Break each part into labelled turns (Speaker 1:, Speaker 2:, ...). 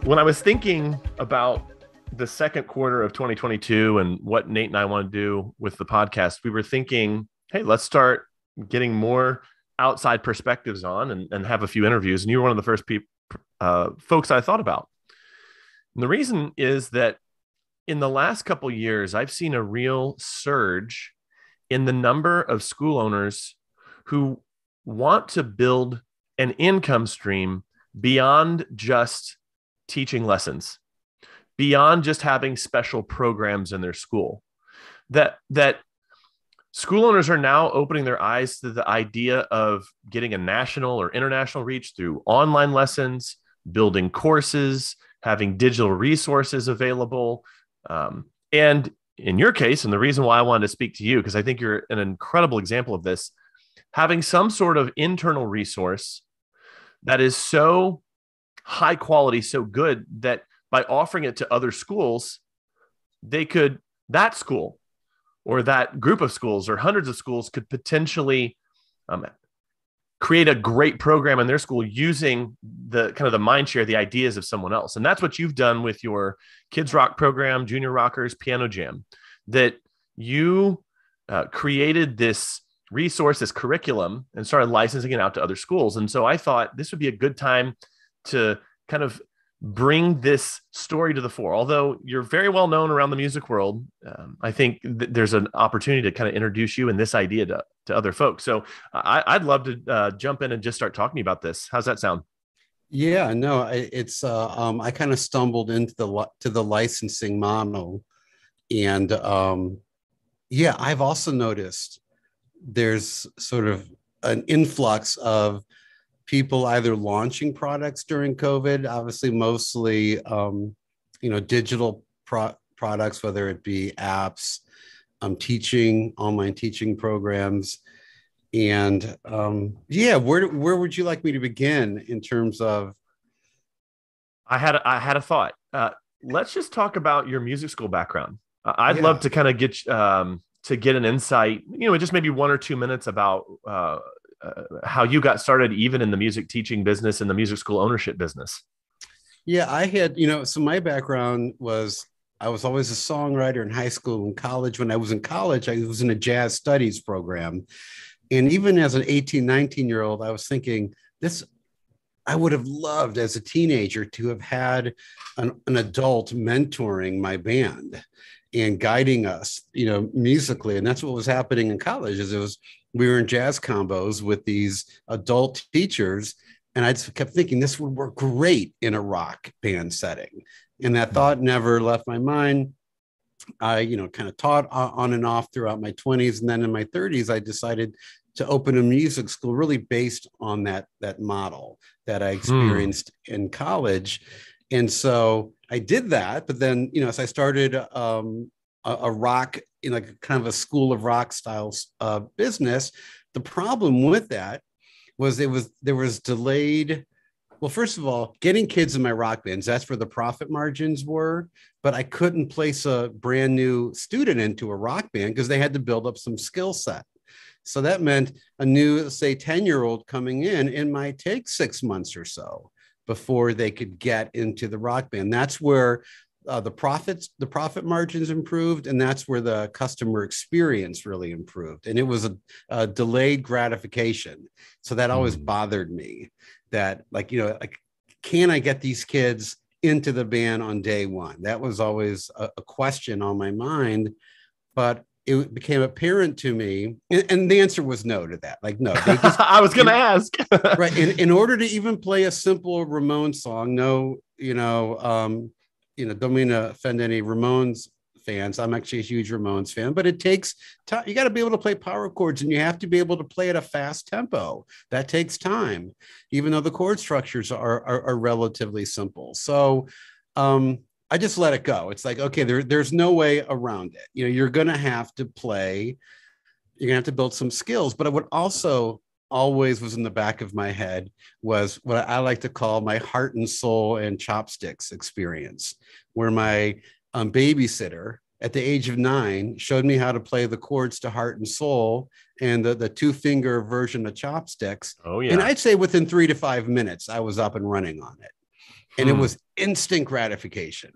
Speaker 1: When I was thinking about the second quarter of 2022 and what Nate and I want to do with the podcast, we were thinking, hey, let's start getting more outside perspectives on and have a few interviews. And you were one of the first folks I thought about. And the reason is that in the last couple of years, I've seen a real surge in the number of school owners who want to build an income stream beyond just teaching lessons, beyond just having special programs in their school. That school owners are now opening their eyes to the idea of getting a national or international reach through online lessons, building courses, having digital resources available. And in your case, and the reason why I wanted to speak to you, because I think you're an incredible example of this, having some sort of internal resource that is so high quality, so good that by offering it to other schools, that school or that group of schools or hundreds of schools could potentially create a great program in their school using the kind of the mind share, the ideas of someone else. And that's what you've done with your Kids Rock program, Junior Rockers, Piano Jam, that you created this resource, this curriculum, and started licensing it out to other schools. And so I thought this would be a good time to kind of bring this story to the fore. Although you're very well known around the music world, I think there's an opportunity to kind of introduce you and this idea to other folks. So I'd love to jump in and just start talking about this. How's that sound?
Speaker 2: Yeah, no, it's I kind of stumbled into the licensing model, and yeah, I've also noticed there's sort of an influx of people either launching products during COVID, obviously mostly, digital products, whether it be apps, online teaching programs. And yeah, where would you like me to begin in terms of?
Speaker 1: I had a thought. Let's just talk about your music school background. I'd love to kind of get an insight, just maybe 1 or 2 minutes about how you got started even in the music teaching business and the music school ownership business.
Speaker 2: Yeah, I had, so my background was, I was always a songwriter in high school and college. When I was in college, I was in a jazz studies program. And even as an 18, 19-year-old, I was thinking I would have loved as a teenager to have had an adult mentoring my band and guiding us, musically. And that's what was happening in college. We were in jazz combos with these adult teachers. And I just kept thinking this would work great in a rock band setting. And that thought never left my mind. I, kind of taught on and off throughout my 20s. And then in my 30s, I decided to open a music school really based on that kind I experienced in college. And so I did that. But then, as I started a rock, kind of a school of rock style business, the problem with that was there was delayed. Well, first of all, getting kids in my rock bands, that's where the profit margins were. But I couldn't place a brand new student into a rock band because they had to build up some skill set. So that meant a new, say, 10-year-old coming in might take 6 months or so before they could get into the rock band. That's where the profit margins improved, and that's where the customer experience really improved. And it was a delayed gratification. So that always bothered me, that can I get these kids into the band on day one? That was always a question on my mind, but it became apparent to me, and the answer was no to that. No, they just,
Speaker 1: I was going to ask.
Speaker 2: Right. In order to even play a simple Ramones song, don't mean to offend any Ramones fans. I'm actually a huge Ramones fan, but it takes time. You got to be able to play power chords, and you have to be able to play at a fast tempo. That takes time, even though the chord structures are relatively simple. So I just let it go. It's okay, there's no way around it. You're going to have to play. You're going to have to build some skills. But what also always was in the back of my head was what I like to call my heart and soul and chopsticks experience, where my babysitter at the age of 9 showed me how to play the chords to Heart and Soul and the 2-finger version of chopsticks.
Speaker 1: Oh, yeah.
Speaker 2: And I'd say within 3 to 5 minutes, I was up and running on it. And it was instant gratification.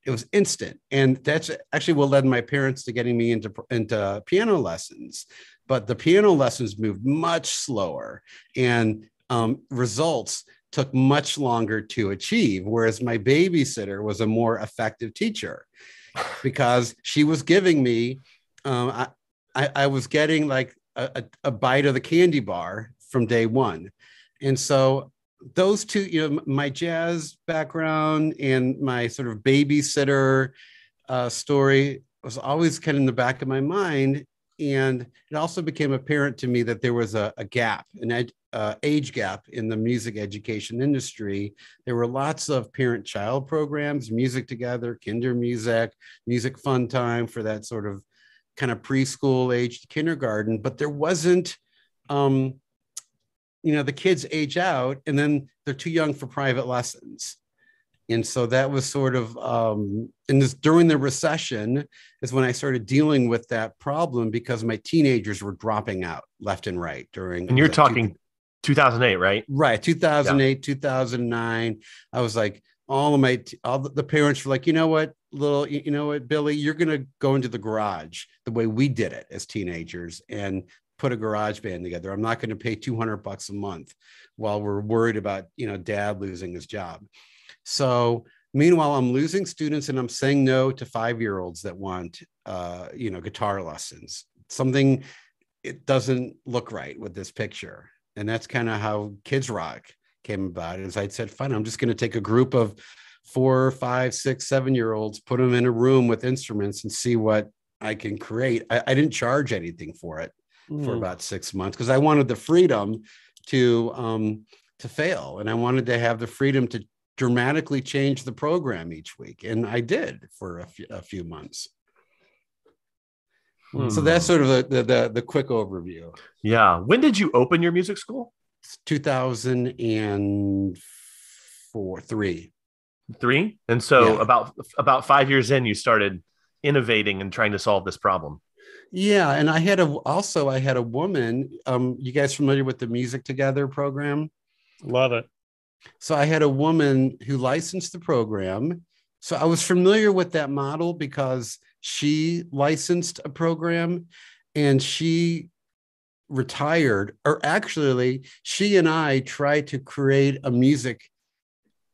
Speaker 2: It was instant. And that's actually what led my parents to getting me into piano lessons. But the piano lessons moved much slower, and results took much longer to achieve. Whereas my babysitter was a more effective teacher because she was giving me, I was getting like a bite of the candy bar from day one. And so those two, my jazz background and my sort of babysitter story was always kind of in the back of my mind. And it also became apparent to me that there was a gap, an age gap in the music education industry. There were lots of parent-child programs, music together, kinder music, music fun time for that sort of kind of preschool age to kindergarten, but there wasn't, the kids age out and then they're too young for private lessons. And so that was sort of, during the recession is when I started dealing with that problem because my teenagers were dropping out left and right during.
Speaker 1: And you're talking 2008, right?
Speaker 2: Right. 2008, yeah. 2009. I was like, all the parents were like, you know what, Billy, you're going to go into the garage the way we did it as teenagers and put a garage band together. I'm not going to pay $200 a month while we're worried about, dad losing his job. So meanwhile, I'm losing students and I'm saying no to 5-year-olds that want, guitar lessons. It doesn't look right with this picture. And that's kind of how Kids Rock came about. Is I said, fine, I'm just going to take a group of 4, 5, 6, 7-year-olds, put them in a room with instruments and see what I can create. I didn't charge anything for it for about 6 months because I wanted the freedom to fail. And I wanted to have the freedom to dramatically change the program each week. And I did for a few months. So that's sort of the quick overview.
Speaker 1: Yeah. When did you open your music school?
Speaker 2: 2004, 3.
Speaker 1: And so about 5 years in, you started innovating and trying to solve this problem.
Speaker 2: Yeah. And I had a woman, you guys familiar with the Music Together program?
Speaker 3: Love it.
Speaker 2: So I had a woman who licensed the program. So I was familiar with that model because she licensed a program and she retired, or actually she and I tried to create a music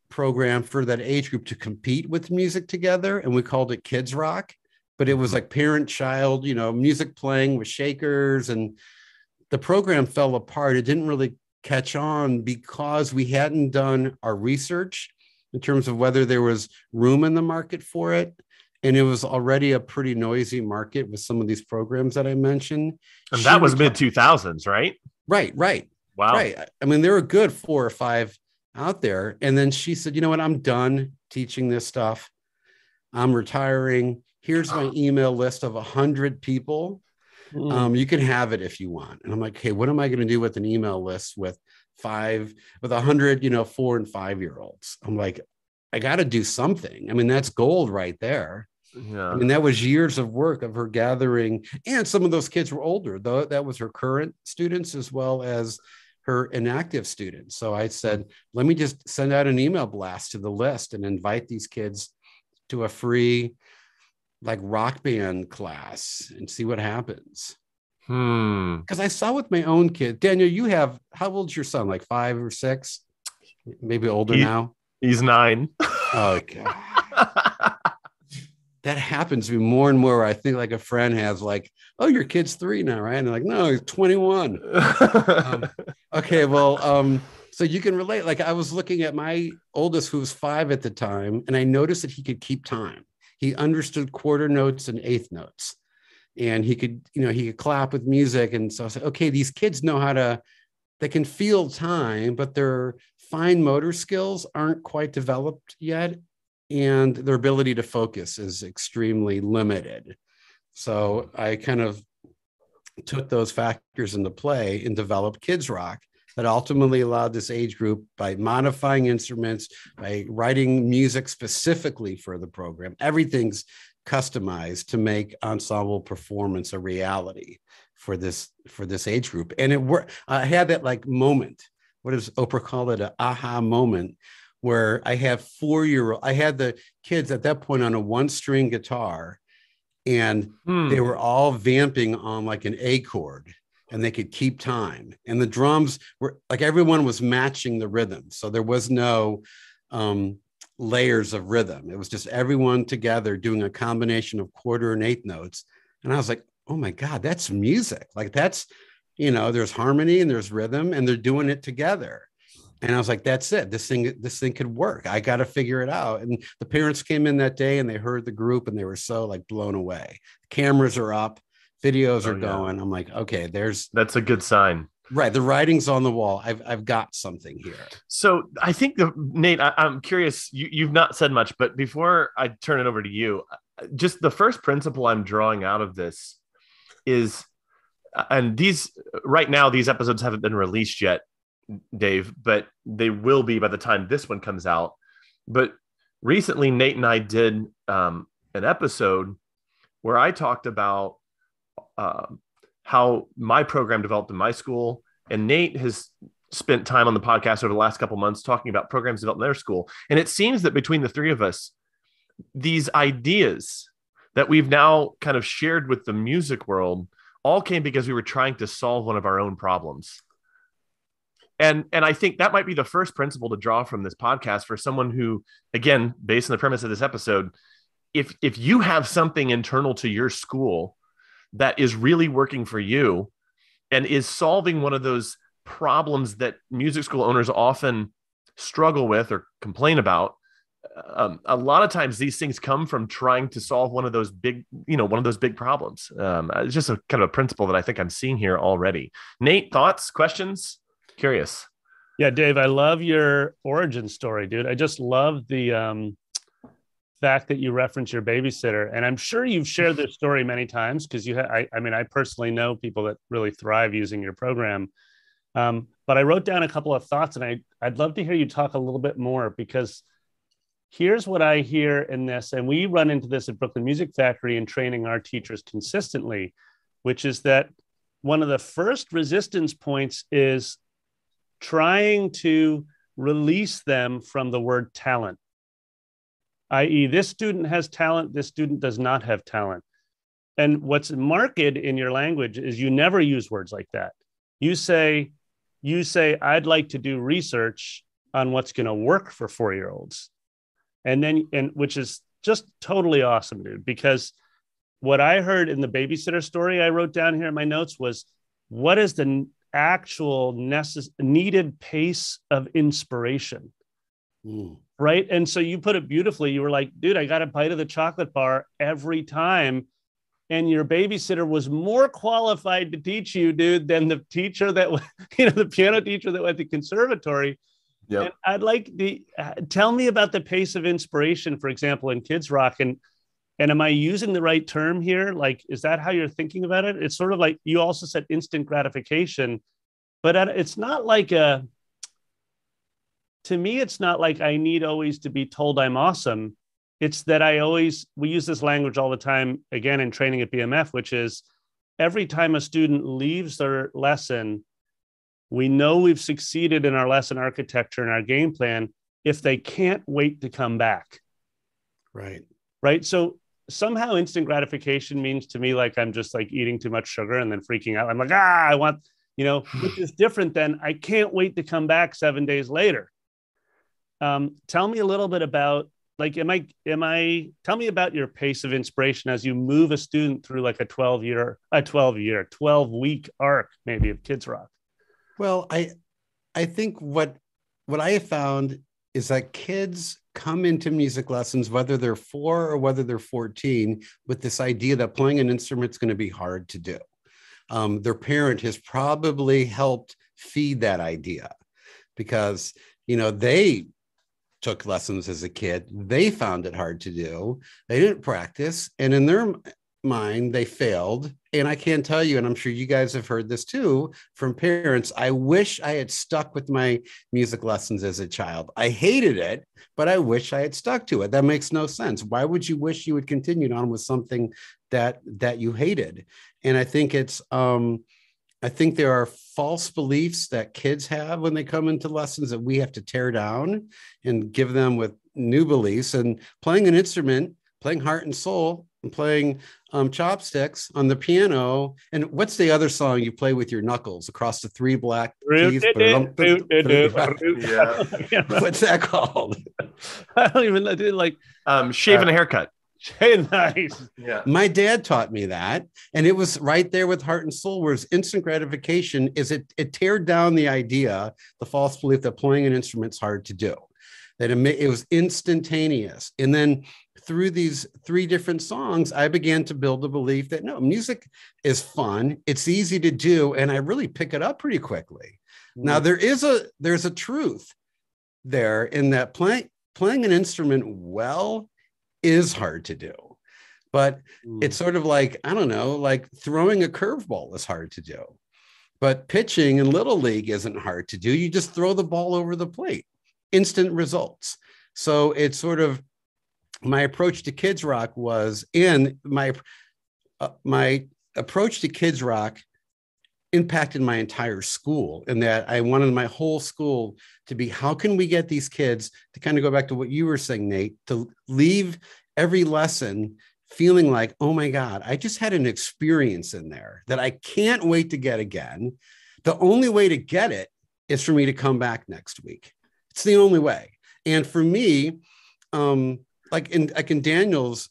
Speaker 2: program for that age group to compete with Music Together. And we called it Kids Rock, but it was like parent-child, music playing with shakers, and the program fell apart. It didn't really catch on because we hadn't done our research in terms of whether there was room in the market for it. And it was already a pretty noisy market with some of these programs that I mentioned.
Speaker 1: And that was mid-2000s, right?
Speaker 2: Right.
Speaker 1: Wow.
Speaker 2: Right. I mean, there were good 4 or 5 out there. And then she said, you know what, I'm done teaching this stuff. I'm retiring. Here's my email list of 100 people. You can have it if you want. And I'm like, hey, what am I going to do with an email list with 100, 4 and 5-year-olds? I'm like, I got to do something. I mean, that's gold right there. Yeah. I mean, that was years of work of her gathering. And some of those kids were older, though. That was her current students as well as her inactive students. So I said, let me just send out an email blast to the list and invite these kids to a free rock band class and see what happens. Because I saw with my own kid. Daniel, how old's your son? Like 5 or 6? Maybe older now?
Speaker 1: He's 9.
Speaker 2: Oh, God. That happens to me more and more. I think a friend has oh, your kid's 3 now, right? And they're like, no, he's 21. Okay, well, so you can relate. I was looking at my oldest, who was 5 at the time, and I noticed that he could keep time. He understood quarter notes and eighth notes, and he could clap with music. And so I said, okay, these kids know they can feel time, but their fine motor skills aren't quite developed yet. And their ability to focus is extremely limited. So I kind of took those factors into play and developed Kids Rock that ultimately allowed this age group, by modifying instruments, by writing music specifically for the program, everything's customized to make ensemble performance a reality for this age group. And it worked. I had that moment. What does Oprah call it? An aha moment, where I have 4-year-old. I had the kids at that point on a 1-string guitar, and they were all vamping on like an A chord, and they could keep time. And the drums were like, everyone was matching the rhythm. So there was no layers of rhythm. It was just everyone together doing a combination of quarter and eighth notes. And I was like, oh my God, that's music. Like that's, there's harmony and there's rhythm, and they're doing it together. And I was like, that's it. This thing could work. I got to figure it out. And the parents came in that day and they heard the group and they were so like blown away. Cameras are up, videos are going. I'm like, okay,
Speaker 1: that's a good sign.
Speaker 2: Right. The writing's on the wall. I've got something here.
Speaker 1: So I think Nate, I'm curious, you've not said much, but before I turn it over to you, just the first principle I'm drawing out of this is, and right now, these episodes haven't been released yet, Dave, but they will be by the time this one comes out. But recently, Nate and I did an episode where I talked about how my program developed in my school, and Nate has spent time on the podcast over the last couple months talking about programs developed in their school. And it seems that between the three of us, these ideas that we've now kind of shared with the music world all came because we were trying to solve one of our own problems. And I think that might be the first principle to draw from this podcast for someone who, again, based on the premise of this episode, if you have something internal to your school that is really working for you and is solving one of those problems that music school owners often struggle with or complain about, a lot of times these things come from trying to solve one of those big problems. It's just a kind of a principle that I think I'm seeing here already. Nate, thoughts, questions? Curious.
Speaker 3: Yeah, Dave, I love your origin story, dude. I just love the fact that you reference your babysitter, and I'm sure you've shared this story many times because I personally know people that really thrive using your program. But I wrote down a couple of thoughts, and I'd love to hear you talk a little bit more, because here's what I hear in this, and we run into this at Brooklyn Music Factory in training our teachers consistently, which is that one of the first resistance points is trying to release them from the word talent, i.e., this student has talent, this student does not have talent. And what's marked in your language is you never use words like that. You say, I'd like to do research on what's going to work for 4-year-olds. And which is just totally awesome, dude, because what I heard in the babysitter story I wrote down here in my notes was, what is the actual needed pace of inspiration? Right. And so you put it beautifully. You were like, dude, I got a bite of the chocolate bar every time. And your babysitter was more qualified to teach you, dude, than the teacher that, the piano teacher that went to conservatory. Yep. And I'd like tell me about the pace of inspiration, for example, in Kids Rock. And am I using the right term here? Like, is that how you're thinking about it? It's sort of like, you also said instant gratification, but it's not like to me, it's not like I need always to be told I'm awesome. It's that we use this language all the time, again, in training at BMF, which is every time a student leaves their lesson, we know we've succeeded in our lesson architecture and our game plan if they can't wait to come back. Right. So somehow instant gratification means to me like I'm just like eating too much sugar and then freaking out. I'm like, I want, which is different than I can't wait to come back 7 days later. Tell me a little bit about, like, tell me about your pace of inspiration as you move a student through like a 12-week arc, maybe, of Kids Rock.
Speaker 2: Well, I think what I have found is that kids come into music lessons, whether they're 4 or whether they're 14, with this idea that playing an instrument is going to be hard to do. Their parent has probably helped feed that idea because, they took lessons as a kid. They found it hard to do. They didn't practice. And in their mind, they failed. And I can tell you, and I'm sure you guys have heard this too from parents, I wish I had stuck with my music lessons as a child. I hated it, but I wish I had stuck to it. That makes no sense. Why would you wish you would continue on with something that you hated? And I think it's I think there are false beliefs that kids have when they come into lessons that we have to tear down and give them with new beliefs. And playing an instrument, playing heart and soul, and playing chopsticks on the piano. And what's the other song you play with your knuckles across the three black keys?
Speaker 1: Yeah.
Speaker 2: What's that called?
Speaker 3: I don't even know. Like
Speaker 1: shaving a haircut.
Speaker 3: Nice.
Speaker 1: Yeah.
Speaker 2: My dad taught me that, and it was right there with heart and soul, whereas instant gratification is it teared down the idea, the false belief that playing an instrument's hard to do, that it was instantaneous. And then through these 3 different songs, I began to build the belief that no, music is fun, it's easy to do, and I really pick it up pretty quickly. Now there's a truth there in that playing an instrument well is hard to do, but it's sort of like, I don't know, like throwing a curveball is hard to do, but pitching in Little League isn't hard to do. You just throw the ball over the plate, instant results. So it's sort of my approach to Kids Rock was my approach to Kids Rock impacted my entire school, in that I wanted my whole school to be, how can we get these kids to kind of go back to what you were saying, Nate, to leave every lesson feeling like, oh my God, I just had an experience in there that I can't wait to get again. The only way to get it is for me to come back next week. It's the only way. And for me, like in Daniel's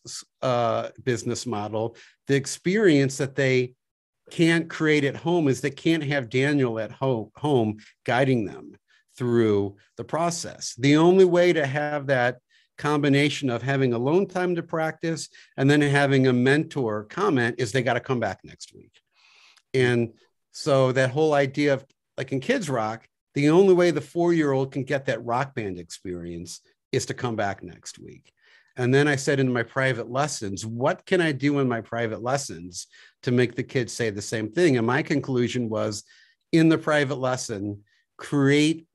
Speaker 2: business model, the experience that they can't create at home is they can't have Daniel at home guiding them through the process. The only way to have that combination of having alone time to practice and then having a mentor comment is they got to come back next week. And so that whole idea of, like in Kids Rock, the only way the 4-year-old can get that rock band experience is to come back next week. And then I said in my private lessons, what can I do in my private lessons to make the kids say the same thing? And my conclusion was, in the private lesson, create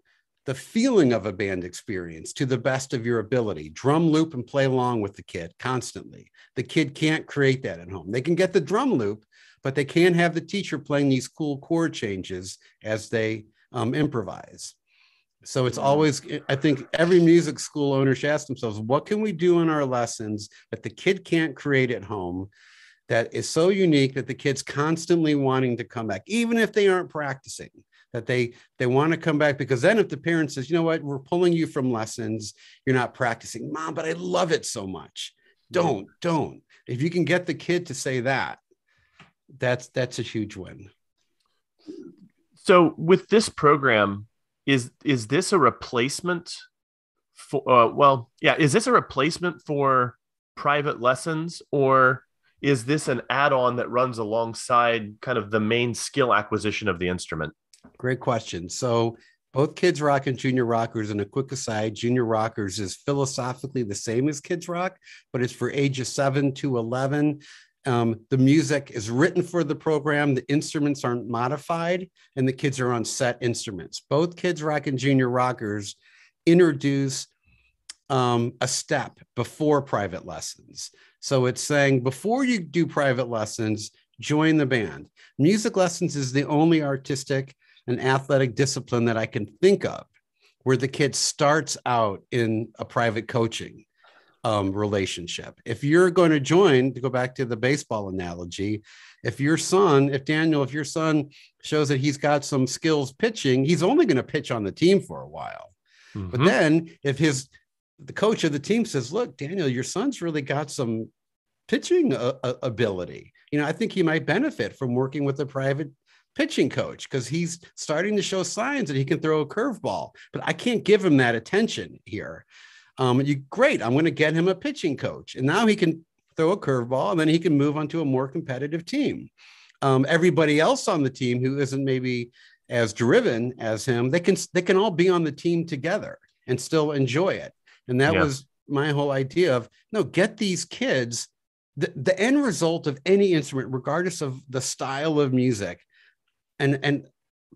Speaker 2: the feeling of a band experience to the best of your ability. Drum loop and play along with the kid constantly. The kid can't create that at home. They can get the drum loop, but they can't have the teacher playing these cool chord changes as they improvise. So it's always, I think every music school owner should ask themselves, what can we do in our lessons that the kid can't create at home that is so unique that the kid's constantly wanting to come back, even if they aren't practicing, that they want to come back? Because then if the parent says, you know what, we're pulling you from lessons, you're not practicing. Mom, but I love it so much. Don't. If you can get the kid to say that, that's a huge win.
Speaker 1: So with this program, is this a replacement for, is this a replacement for private lessons, or is this an add-on that runs alongside kind of the main skill acquisition of the instrument?
Speaker 2: Great question. So both Kids Rock and Junior Rockers, and a quick aside, Junior Rockers is philosophically the same as Kids Rock, but it's for ages 7 to 11. The music is written for the program. The instruments aren't modified, and the kids are on set instruments. Both Kids Rock and Junior Rockers introduce a step before private lessons. So it's saying, before you do private lessons, join the band. Music lessons is the only artistic and athletic discipline that I can think of where the kid starts out in a private coaching relationship. If you're going to join, to go back to the baseball analogy, if your son shows that he's got some skills pitching, he's only going to pitch on the team for a while. Mm-hmm. But then if the coach of the team says, look, Daniel, your son's really got some pitching ability. I think he might benefit from working with a private pitching coach because he's starting to show signs that he can throw a curveball, but I can't give him that attention here. Great. I'm going to get him a pitching coach. And now he can throw a curveball, and then he can move on to a more competitive team. Everybody else on the team who isn't maybe as driven as him, they can all be on the team together and still enjoy it. And that was my whole idea of, no, get these kids, the end result of any instrument, regardless of the style of music, and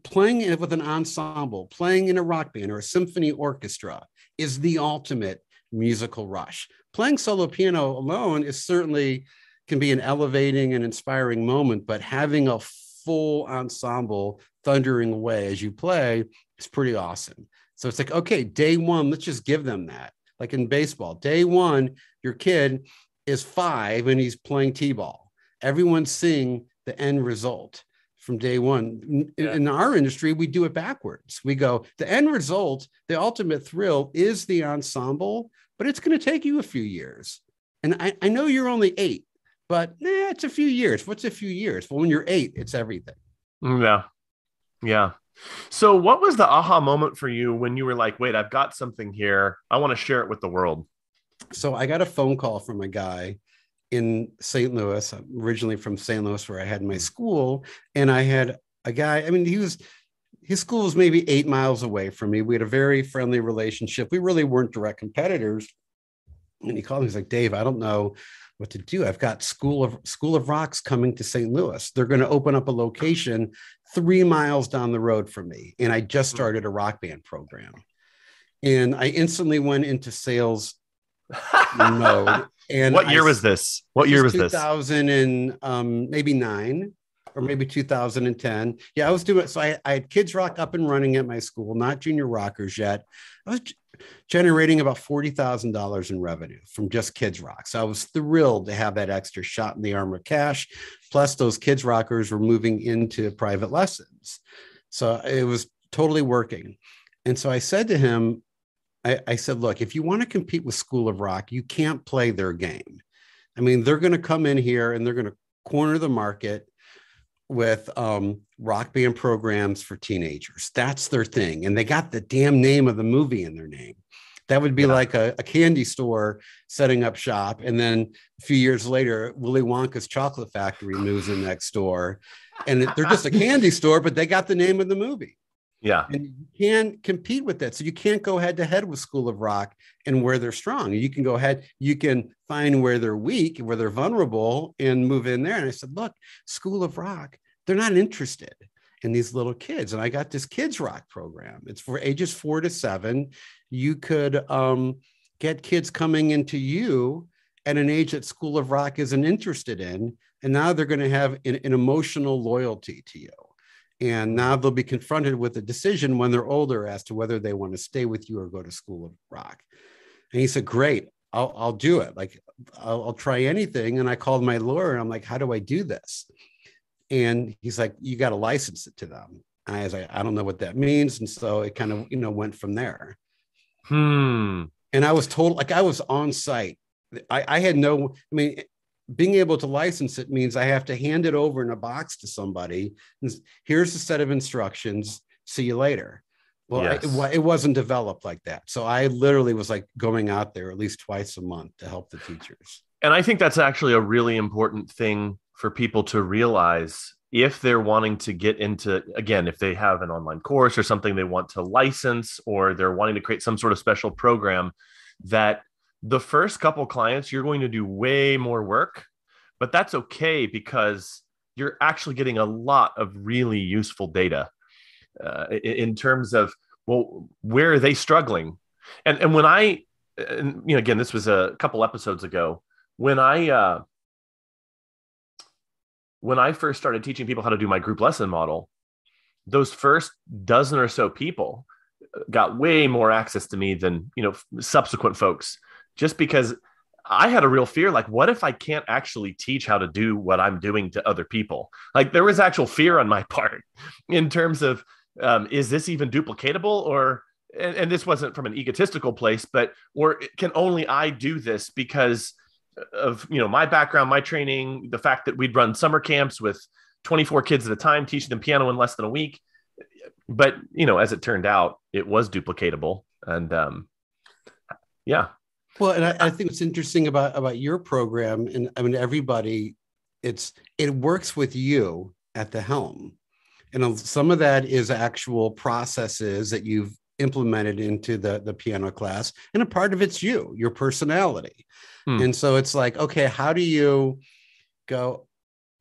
Speaker 2: playing it with an ensemble, playing in a rock band or a symphony orchestra is the ultimate musical rush. Playing solo piano alone is certainly can be an elevating and inspiring moment, but having a full ensemble thundering away as you play is pretty awesome. So it's like, okay, day one, let's just give them that. Like in baseball, day one, your kid is 5 and he's playing t-ball. Everyone's seeing the end result from day one. In our industry, we do it backwards. We go, the end result, the ultimate thrill is the ensemble, but it's going to take you a few years. And I know you're only 8, but it's a few years. What's a few years? Well, when you're 8, it's everything.
Speaker 1: Yeah. Yeah. So what was the aha moment for you when you were like, wait, I've got something here. I want to share it with the world.
Speaker 2: So I got a phone call from a guy in St. Louis. I'm originally from St. Louis, where I had my school. And I had a guy, I mean, his school was maybe 8 miles away from me. We had a very friendly relationship. We really weren't direct competitors. And he called me, he's like, Dave, I don't know what to do. I've got School of Rock's coming to St. Louis. They're going to open up a location 3 miles down the road from me. And I just started a rock band program. And I instantly went into sales mode. And
Speaker 1: what year was this? What year was this?
Speaker 2: 2000 and maybe 9 or maybe 2010. Yeah, I was doing it. So I had Kids Rock up and running at my school, not Junior Rockers yet. I was generating about $40,000 in revenue from just Kids Rock. So I was thrilled to have that extra shot in the arm of cash. Plus those Kids Rockers were moving into private lessons. So it was totally working. And so I said to him, I said, look, if you want to compete with School of Rock, you can't play their game. I mean, they're going to come in here and they're going to corner the market with rock band programs for teenagers. That's their thing. And they got the damn name of the movie in their name. That would be like a candy store setting up shop. And then a few years later, Willy Wonka's Chocolate Factory moves in next door. And they're just a candy store, but they got the name of the movie.
Speaker 1: Yeah.
Speaker 2: And you can't compete with that. So you can't go head to head with School of Rock and where they're strong. You can go ahead, you can find where they're weak, where they're vulnerable and move in there. And I said, look, School of Rock, they're not interested in these little kids. And I got this Kids Rock program. It's for ages 4 to 7. You could get kids coming into you at an age that School of Rock isn't interested in. And now they're going to have an emotional loyalty to you. And now they'll be confronted with a decision when they're older as to whether they want to stay with you or go to School of Rock. And he said, great, I'll do it. Like, I'll try anything. And I called my lawyer and I'm like, how do I do this? And he's like, you got to license it to them. And I was like, I don't know what that means. And so it kind of, went from there. And I was told, like, I was on site. I had no, I mean, being able to license it means I have to hand it over in a box to somebody. Here's a set of instructions. See you later. Well, yes. It wasn't developed like that. So I literally was like going out there at least twice a month to help the teachers.
Speaker 1: And I think that's actually a really important thing for people to realize if they're wanting to get into, again, if they have an online course or something they want to license, or they're wanting to create some sort of special program, that the first couple clients, you're going to do way more work, but that's okay because you're actually getting a lot of really useful data in terms of, well, where are they struggling? And when again, this was a couple episodes ago, when I first started teaching people how to do my group lesson model, those first dozen or so people got way more access to me than, subsequent folks. Just because I had a real fear, like, what if I can't actually teach how to do what I'm doing to other people? Like, there was actual fear on my part in terms of, is this even duplicatable? Or, and this wasn't from an egotistical place, or can only I do this because of, my background, my training, the fact that we'd run summer camps with 24 kids at a time, teaching them piano in less than a week. But, as it turned out, it was duplicatable. And yeah.
Speaker 2: Well, and I think what's interesting about your program, and I mean, everybody, it works with you at the helm. And some of that is actual processes that you've implemented into the piano class. And a part of it's your personality. And so it's like, okay, how do you go,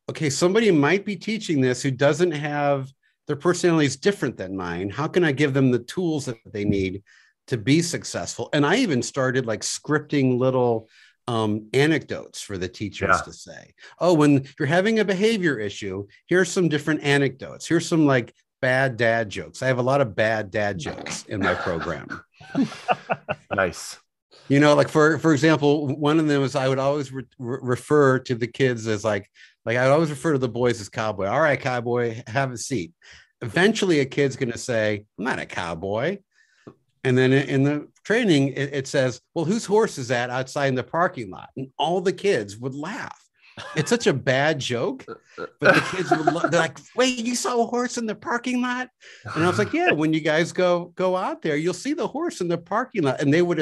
Speaker 2: okay, somebody might be teaching this who doesn't have, their personality is different than mine. How can I give them the tools that they need to be successful? And I even started like scripting little anecdotes for the teachers
Speaker 1: Yeah.
Speaker 2: to say. Oh, when you're having a behavior issue, here's some different anecdotes. Here's some like bad dad jokes. I have a lot of bad dad jokes in my program.
Speaker 1: Nice.
Speaker 2: You know, like for example, one of them is I would always refer to the kids as like I would always refer to the boys as cowboy. All right, cowboy, have a seat. Eventually, a kid's going to say, "I'm not a cowboy." And then in the training, it says, "Well, whose horse is that outside in the parking lot?" And all the kids would laugh. It's such a bad joke, but the kids would they're like, "Wait, you saw a horse in the parking lot?" And I was like, "Yeah, when you guys go out there, you'll see the horse in the parking lot." And they would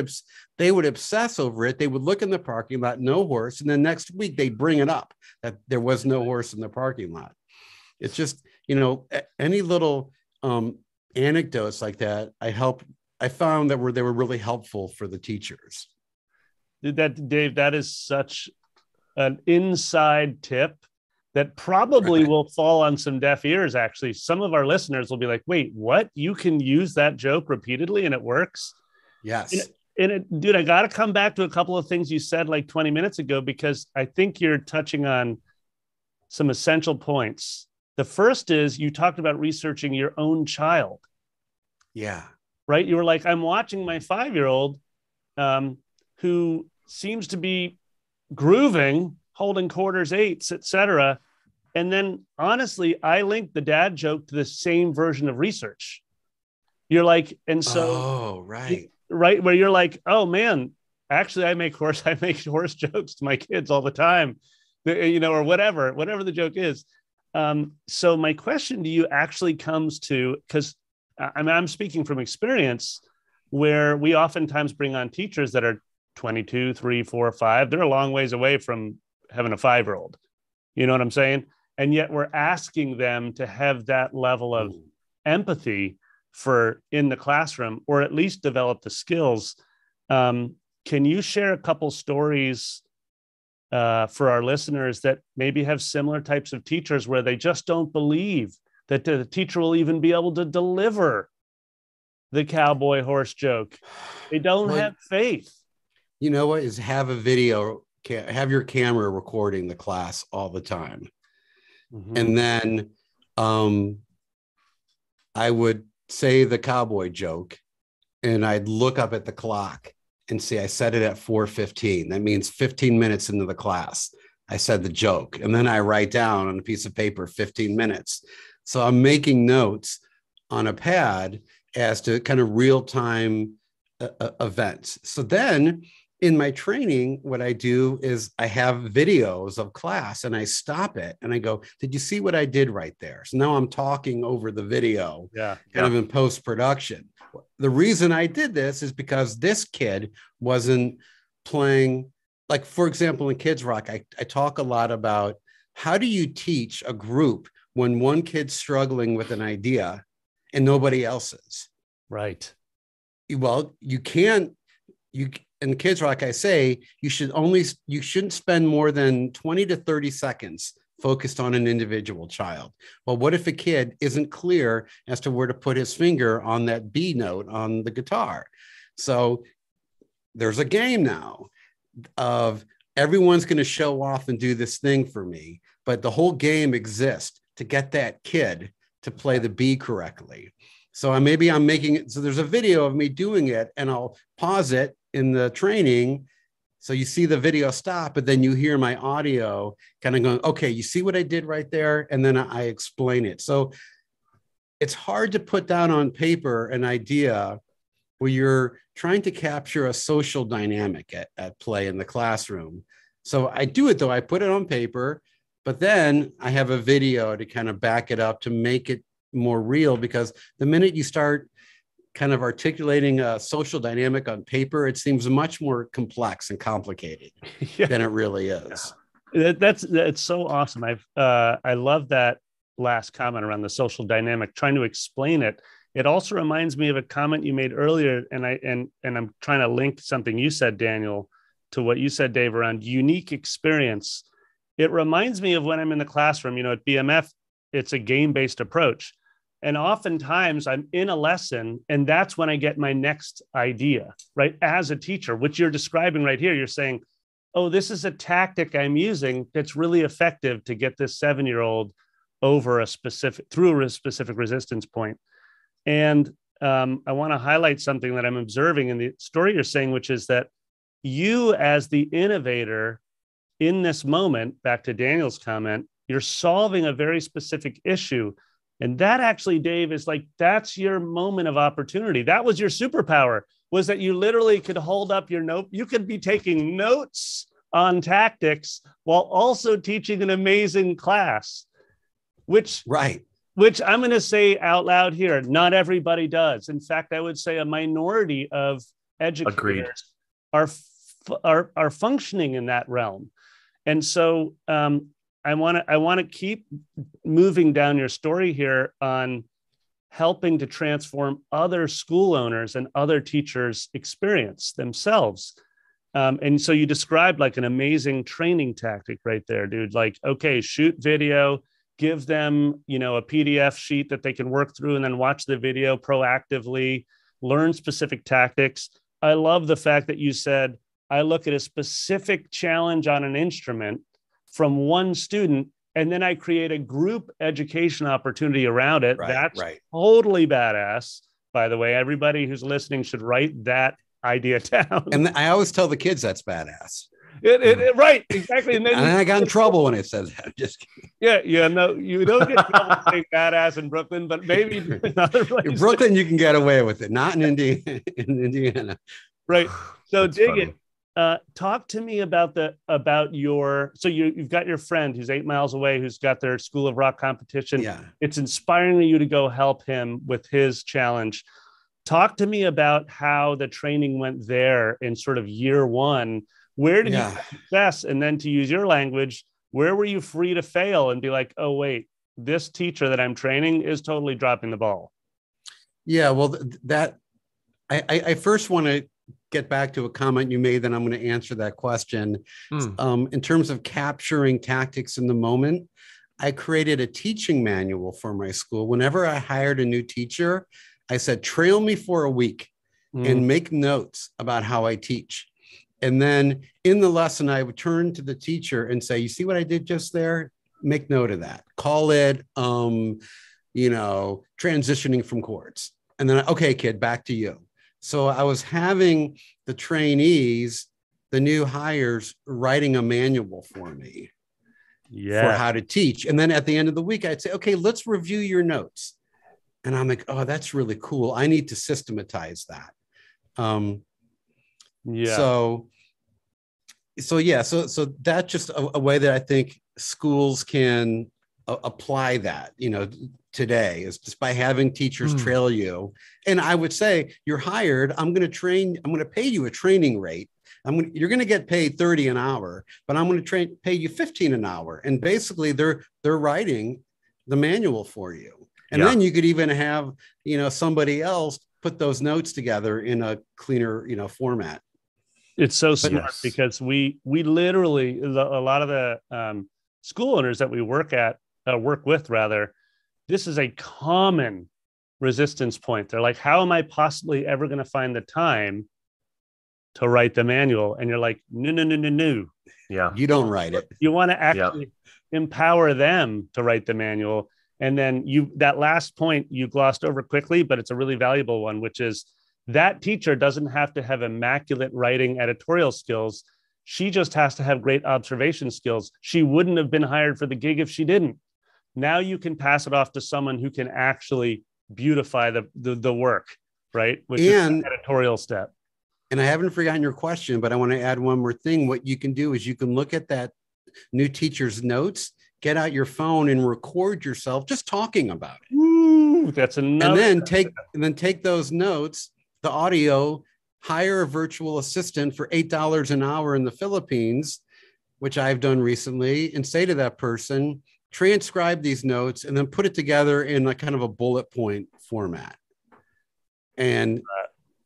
Speaker 2: obsess over it. They would look in the parking lot, no horse, and then next week they'd bring it up that there was no horse in the parking lot. It's just, you know, any little anecdotes like that. I found that they were really helpful for the teachers.
Speaker 3: Dave, that is such an inside tip that probably will fall on some deaf ears. Actually, some of our listeners will be like, "Wait, what? You can use that joke repeatedly and it works?"
Speaker 2: Yes.
Speaker 3: Dude, I got to come back to a couple of things you said like 20 minutes ago, because I think you're touching on some essential points. The first is you talked about researching your own child.
Speaker 2: Yeah.
Speaker 3: Right? You were like, I'm watching my 5-year-old who seems to be grooving, holding quarters, eights, etc. And then honestly, I linked the dad joke to the same version of research. You're like, and so,
Speaker 2: right,
Speaker 3: where you're like, oh man, actually, I make horse jokes to my kids all the time, you know, or whatever the joke is. So my question to you actually comes to, because I mean, I'm speaking from experience where we oftentimes bring on teachers that are 22, 3, 4, 5. They're a long ways away from having a 5-year-old. You know what I'm saying? And yet we're asking them to have that level of empathy for in the classroom, or at least develop the skills. Can you share a couple stories for our listeners that maybe have similar types of teachers where they just don't believe that the teacher will even be able to deliver the cowboy horse joke? They don't have faith.
Speaker 2: You know what is have your camera recording the class all the time. Mm-hmm. And then I would say the cowboy joke and I'd look up at the clock and see I said it at 4:15. That means 15 minutes into the class, I said the joke. And then I write down on a piece of paper 15 minutes. So I'm making notes on a pad as to kind of real-time events. So then in my training, what I do is I have videos of class and I stop it and I go, did you see what I did right there? So now I'm talking over the video, kind of in post-production. The reason I did this is because this kid wasn't playing, like, for example, in Kids Rock, I talk a lot about how do you teach a group when one kid's struggling with an idea and nobody else is?
Speaker 3: Right.
Speaker 2: Well, in Kids Rock, I say you shouldn't spend more than 20 to 30 seconds focused on an individual child. Well, what if a kid isn't clear as to where to put his finger on that B note on the guitar? So there's a game now of everyone's going to show off and do this thing for me, but the whole game exists to get that kid to play the B correctly. So I'm making it. So there's a video of me doing it and I'll pause it in the training. So you see the video stop, but then you hear my audio kind of going, okay, you see what I did right there? And then I explain it. So it's hard to put down on paper an idea where you're trying to capture a social dynamic at play in the classroom. So I do it though. I put it on paper, but then I have a video to kind of back it up to make it more real, because the minute you start kind of articulating a social dynamic on paper, it seems much more complex and complicated than it really is.
Speaker 3: That's so awesome. I love that last comment around the social dynamic, trying to explain it. It also reminds me of a comment you made earlier, and I'm trying to link something you said, Daniel, to what you said, Dave, around unique experience. It reminds me of when I'm in the classroom, you know, at BMF, it's a game-based approach. And oftentimes I'm in a lesson and that's when I get my next idea, right? As a teacher, which you're describing right here, you're saying, oh, this is a tactic I'm using that's really effective to get this 7-year-old over through a specific resistance point. And I want to highlight something that I'm observing in the story you're saying, which is that you, as the innovator in this moment, back to Daniel's comment, you're solving a very specific issue. And that actually, Dave, is like, that's your moment of opportunity. That was your superpower, was that you literally could hold up your note. You could be taking notes on tactics while also teaching an amazing class, which I'm going to say out loud here, not everybody does. In fact, I would say a minority of educators are functioning in that realm. And so I want to keep moving down your story here on helping to transform other school owners and other teachers' experience themselves. And so you described like an amazing training tactic right there, dude. Like, okay, shoot video, give them, a PDF sheet that they can work through and then watch the video proactively, learn specific tactics. I love the fact that you said, I look at a specific challenge on an instrument from one student, and then I create a group education opportunity around it. That's totally badass. By the way, everybody who's listening should write that idea down.
Speaker 2: And I always tell the kids that's badass.
Speaker 3: Right, exactly. And then
Speaker 2: I got in trouble when I said that. Just kidding.
Speaker 3: No, you don't get trouble saying badass in Brooklyn, but maybe in other places.
Speaker 2: In Brooklyn, you can get away with it, not in Indiana.
Speaker 3: Right. So dig it. Talk to me about you've got your friend who's 8 miles away, who's got their School of Rock competition.
Speaker 2: Yeah.
Speaker 3: It's inspiring you to go help him with his challenge. Talk to me about how the training went there in sort of year one. Where did you have success? And then, to use your language, where were you free to fail and be like, oh, wait, this teacher that I'm training is totally dropping the ball?
Speaker 2: Yeah, well, I first want to get back to a comment you made, then I'm going to answer that question. In terms of capturing tactics in the moment, I created a teaching manual for my school. Whenever I hired a new teacher, I said, trail me for a week and make notes about how I teach. And then in the lesson, I would turn to the teacher and say, you see what I did just there? Make note of that. Call it, transitioning from chords. And then, okay, kid, back to you. So I was having the trainees, the new hires, writing a manual for me for how to teach. And then at the end of the week, I'd say, okay, let's review your notes. And I'm like, oh, that's really cool. I need to systematize that. So that's just a way that I think schools can apply that, today, is just by having teachers trail you. And I would say, you're hired, I'm going to pay you a training rate. You're going to get paid $30 an hour, but I'm going to pay you $15 an hour. And basically they're writing the manual for you. And then you could even have, somebody else put those notes together in a cleaner, format.
Speaker 3: It's so smart because we literally, a lot of the school owners that we work with, this is a common resistance point. They're like, how am I possibly ever going to find the time to write the manual? And you're like, no.
Speaker 2: Yeah. You don't write it.
Speaker 3: You want to actually empower them to write the manual. And then that last point you glossed over quickly, but it's a really valuable one, which is that teacher doesn't have to have immaculate writing editorial skills. She just has to have great observation skills. She wouldn't have been hired for the gig if she didn't. Now you can pass it off to someone who can actually beautify the work, right? Which is an editorial step.
Speaker 2: And I haven't forgotten your question, but I want to add one more thing. What you can do is you can look at that new teacher's notes, get out your phone and record yourself just talking about it.
Speaker 3: Ooh, that's another.
Speaker 2: And then take those notes, the audio, hire a virtual assistant for $8 an hour in the Philippines, which I've done recently, and say to that person, transcribe these notes and then put it together in a kind of a bullet point format. And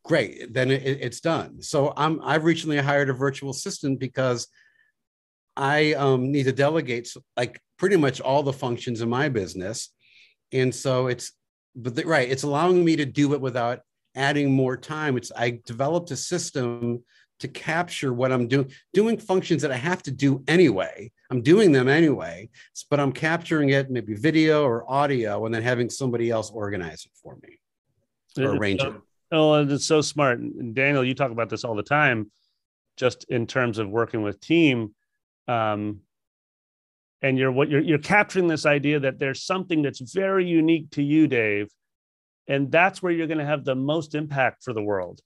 Speaker 2: great, then it's done. So I've recently hired a virtual assistant because I need to delegate like pretty much all the functions in my business. And so it's allowing me to do it without adding more time. I developed a system to capture what I'm doing functions that I have to do anyway. I'm doing them anyway, but I'm capturing it, maybe video or audio, and then having somebody else organize it for me or arrange it.
Speaker 3: Oh, and it's so smart. And Daniel, you talk about this all the time, just in terms of working with team. And you're capturing this idea that there's something that's very unique to you, Dave, and that's where you're going to have the most impact for the world.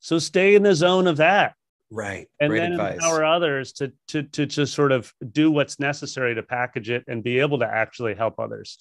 Speaker 3: So stay in the zone of that.
Speaker 2: Right.
Speaker 3: And
Speaker 2: Great
Speaker 3: then
Speaker 2: advice.
Speaker 3: empower others to sort of do what's necessary to package it and be able to actually help others.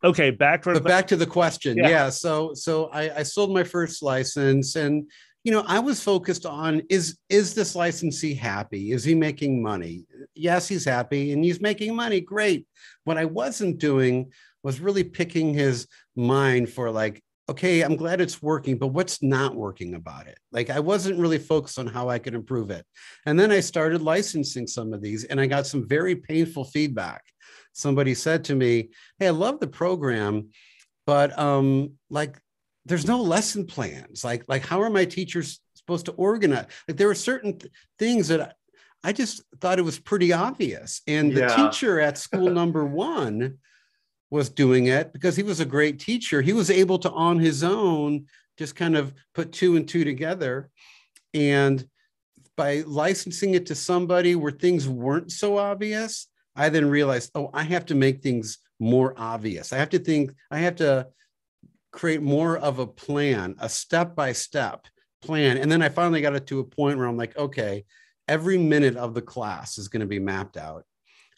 Speaker 3: Okay, back to
Speaker 2: the question. Yeah. So I sold my first license, and I was focused on is this licensee happy? Is he making money? Yes, he's happy and he's making money. Great. What I wasn't doing was really picking his mind for like, okay, I'm glad it's working, but what's not working about it? Like, I wasn't really focused on how I could improve it. And then I started licensing some of these, and I got some very painful feedback. Somebody said to me, hey, I love the program, but like, there's no lesson plans. Like how are my teachers supposed to organize? Like, there were certain things that I just thought it was pretty obvious. And the teacher at school number 1 was doing it because he was a great teacher. He was able to, on his own, just kind of put 2 and 2 together. And by licensing it to somebody where things weren't so obvious, I then realized, oh, I have to make things more obvious. I have to create more of a plan, a step-by-step plan. And then I finally got it to a point where I'm like, okay, every minute of the class is going to be mapped out.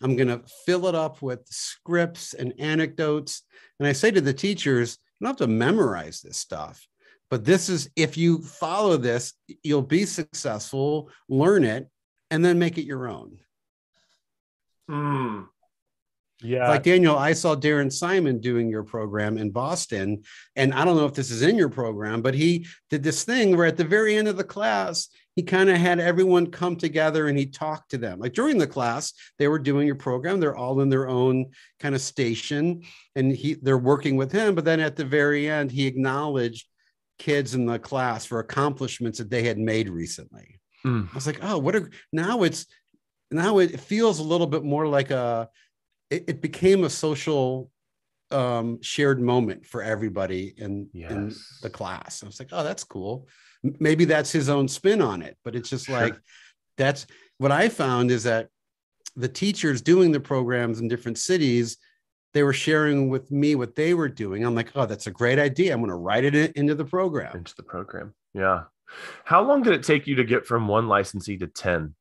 Speaker 2: I'm going to fill it up with scripts and anecdotes. And I say to the teachers, you don't have to memorize this stuff, but this is, if you follow this, you'll be successful, learn it, and then make it your own.
Speaker 3: Yeah.
Speaker 2: Like, Daniel, I saw Darren Simon doing your program in Boston, and I don't know if this is in your program, but he did this thing where at the very end of the class, he kind of had everyone come together and he talked to them. Like, during the class, they were doing your program. They're all in their own kind of station, and they're working with him. But then at the very end, he acknowledged kids in the class for accomplishments that they had made recently. I was like, oh, now it feels a little bit more like it became a social shared moment for everybody in the class. I was like, oh, that's cool. Maybe that's his own spin on it, but it's just like, that's what I found is that the teachers doing the programs in different cities, they were sharing with me what they were doing. I'm like, oh, that's a great idea. I'm going to write it into the program.
Speaker 1: Yeah. How long did it take you to get from 1 licensee to 10?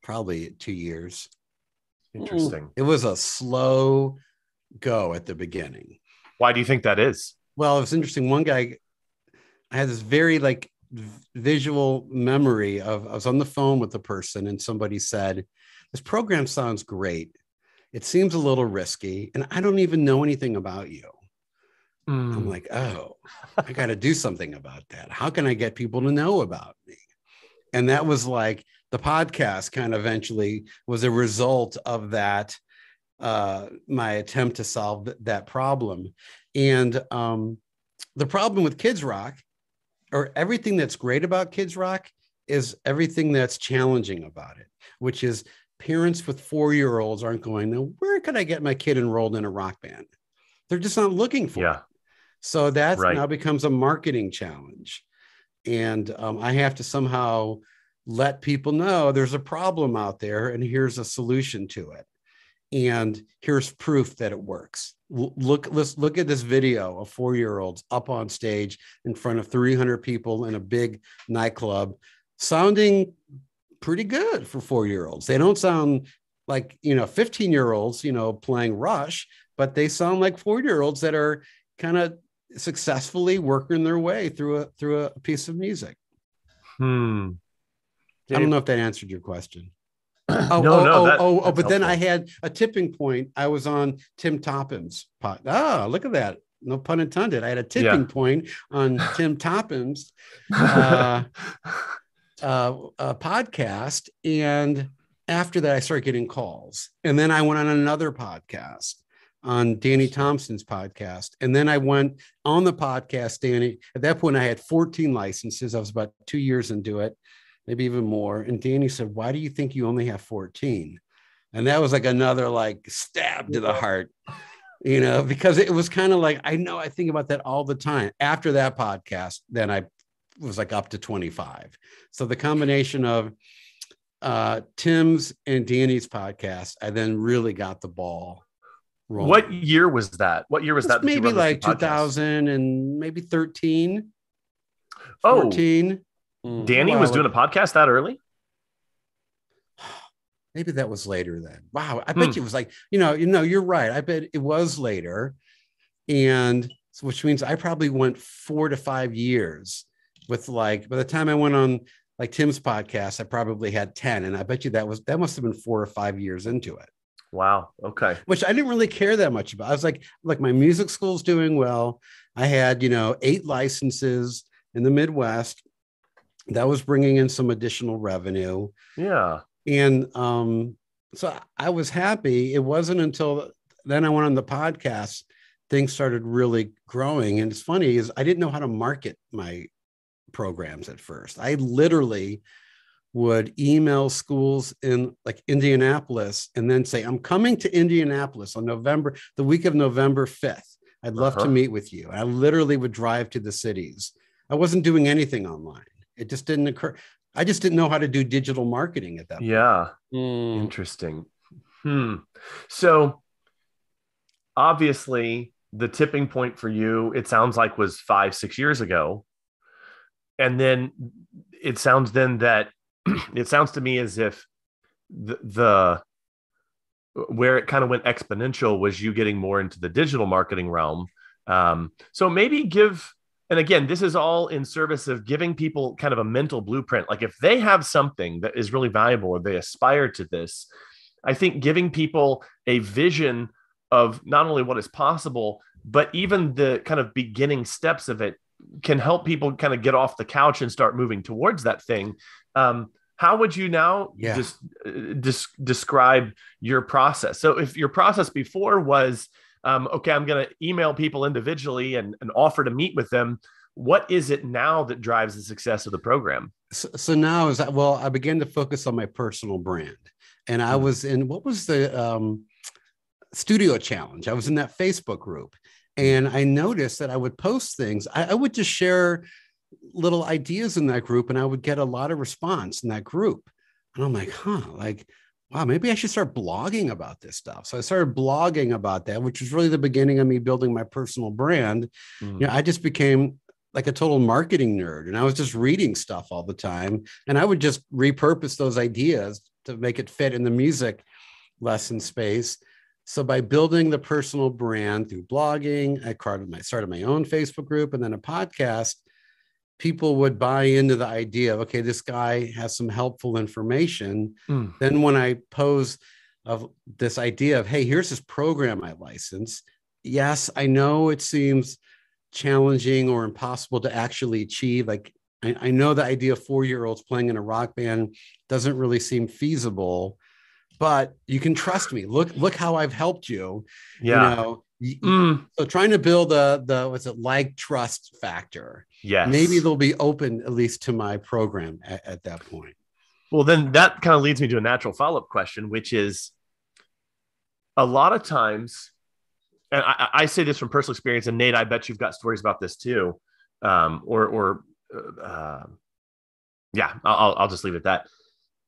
Speaker 2: Probably 2 years.
Speaker 1: Interesting.
Speaker 2: It was a slow go at the beginning.
Speaker 1: Why do you think that is?
Speaker 2: Well, it was interesting. One guy, I had this very like visual memory of, I was on the phone with the person and somebody said, this program sounds great. It seems a little risky, and I don't even know anything about you. I'm like, oh, I got to do something about that. How can I get people to know about me? And that was like, the podcast kind of eventually was a result of that, my attempt to solve that problem. And the problem with Kids Rock, or everything that's great about Kids Rock, is everything that's challenging about it, which is parents with 4-year-olds aren't going, now, where could I get my kid enrolled in a rock band? They're just not looking for it. So that now becomes a marketing challenge. And I have to somehow let people know there's a problem out there and here's a solution to it. And here's proof that it works. Let's look at this video of 4-year-olds up on stage in front of 300 people in a big nightclub, sounding pretty good for 4-year-olds. They don't sound like, 15-year-olds, playing Rush, but they sound like 4-year-olds that are kind of successfully working their way through a piece of music. I don't know if that answered your question. But then I had a tipping point. I was on Tim Toppin's podcast. Look at that. No pun intended. I had a tipping point on Tim Toppin's podcast. And after that, I started getting calls. And then I went on another podcast on Danny Thompson's podcast. And then I went on the podcast, Danny. At that point, I had 14 licenses. I was about 2 years into it, maybe even more. And Danny said, "Why do you think you only have 14?" And that was like another like stab to the heart, because it was kind of like, I think about that all the time. After that podcast, then I was like up to 25. So the combination of Tim's and Danny's podcast, I then really got the ball rolling.
Speaker 1: What year was that? What year was that?
Speaker 2: Maybe like 2000 and maybe 13.
Speaker 1: Oh,
Speaker 2: 14.
Speaker 1: Danny was doing a podcast that early?
Speaker 2: Maybe that was later then. Wow. I bet you it was like, you're right. I bet it was later. And so, which means I probably went 4 to 5 years with like, by the time I went on like Tim's podcast, I probably had 10. And I bet you that must have been 4 or 5 years into it.
Speaker 1: Wow. Okay.
Speaker 2: Which I didn't really care that much about. I was like my music school's doing well. I had, 8 licenses in the Midwest. That was bringing in some additional revenue.
Speaker 1: Yeah.
Speaker 2: And so I was happy. It wasn't until then I went on the podcast, things started really growing. And it's funny is I didn't know how to market my programs at first. I literally would email schools in like Indianapolis and then say, "I'm coming to Indianapolis on the week of November 5th. I'd love to meet with you." And I literally would drive to the cities. I wasn't doing anything online. It just didn't occur. I just didn't know how to do digital marketing at that point.
Speaker 1: Yeah. Interesting. So obviously the tipping point for you, it sounds like, was 5-6 years ago. And then it sounds to me as if the where it kind of went exponential was you getting more into the digital marketing realm. So maybe and again, this is all in service of giving people kind of a mental blueprint. Like if they have something that is really valuable or they aspire to this, I think giving people a vision of not only what is possible, but even the kind of beginning steps of it can help people kind of get off the couch and start moving towards that thing. How would you now just describe your process? So if your process before was, okay, I'm going to email people individually and offer to meet with them, what is it now that drives the success of the program?
Speaker 2: So now I began to focus on my personal brand. And I was in, what was the studio challenge? I was in that Facebook group. And I noticed that I would post things. I would just share little ideas in that group and I would get a lot of response in that group. And I'm like, wow, maybe I should start blogging about this stuff. So I started blogging about that, which was really the beginning of me building my personal brand. I just became like a total marketing nerd and I was just reading stuff all the time. And I would just repurpose those ideas to make it fit in the music lesson space. So by building the personal brand through blogging, I started my own Facebook group and then a podcast. People would buy into the idea of, okay, this guy has some helpful information. Then when I pose of this idea of, hey, here's this program I license. Yes, I know it seems challenging or impossible to actually achieve. Like I know the idea of 4-year-olds playing in a rock band doesn't really seem feasible, but you can trust me. Look how I've helped you.
Speaker 1: Yeah.
Speaker 2: So trying to build like trust factor.
Speaker 1: Yes.
Speaker 2: Maybe they'll be open at least to my program at that point.
Speaker 1: Well, then that kind of leads me to a natural follow-up question, which is a lot of times, and I say this from personal experience, and Nate, I bet you've got stories about this too. I'll just leave it at that.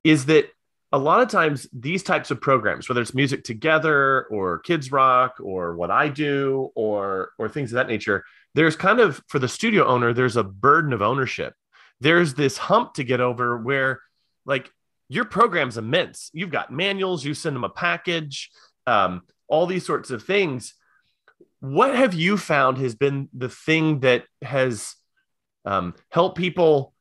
Speaker 1: Is that a lot of times these types of programs, whether it's Music Together or Kids Rock or What I Do or things of that nature, there's kind of, for the studio owner, there's a burden of ownership. There's this hump to get over where like your program's immense. You've got manuals, you send them a package, all these sorts of things. What have you found has been the thing that has helped people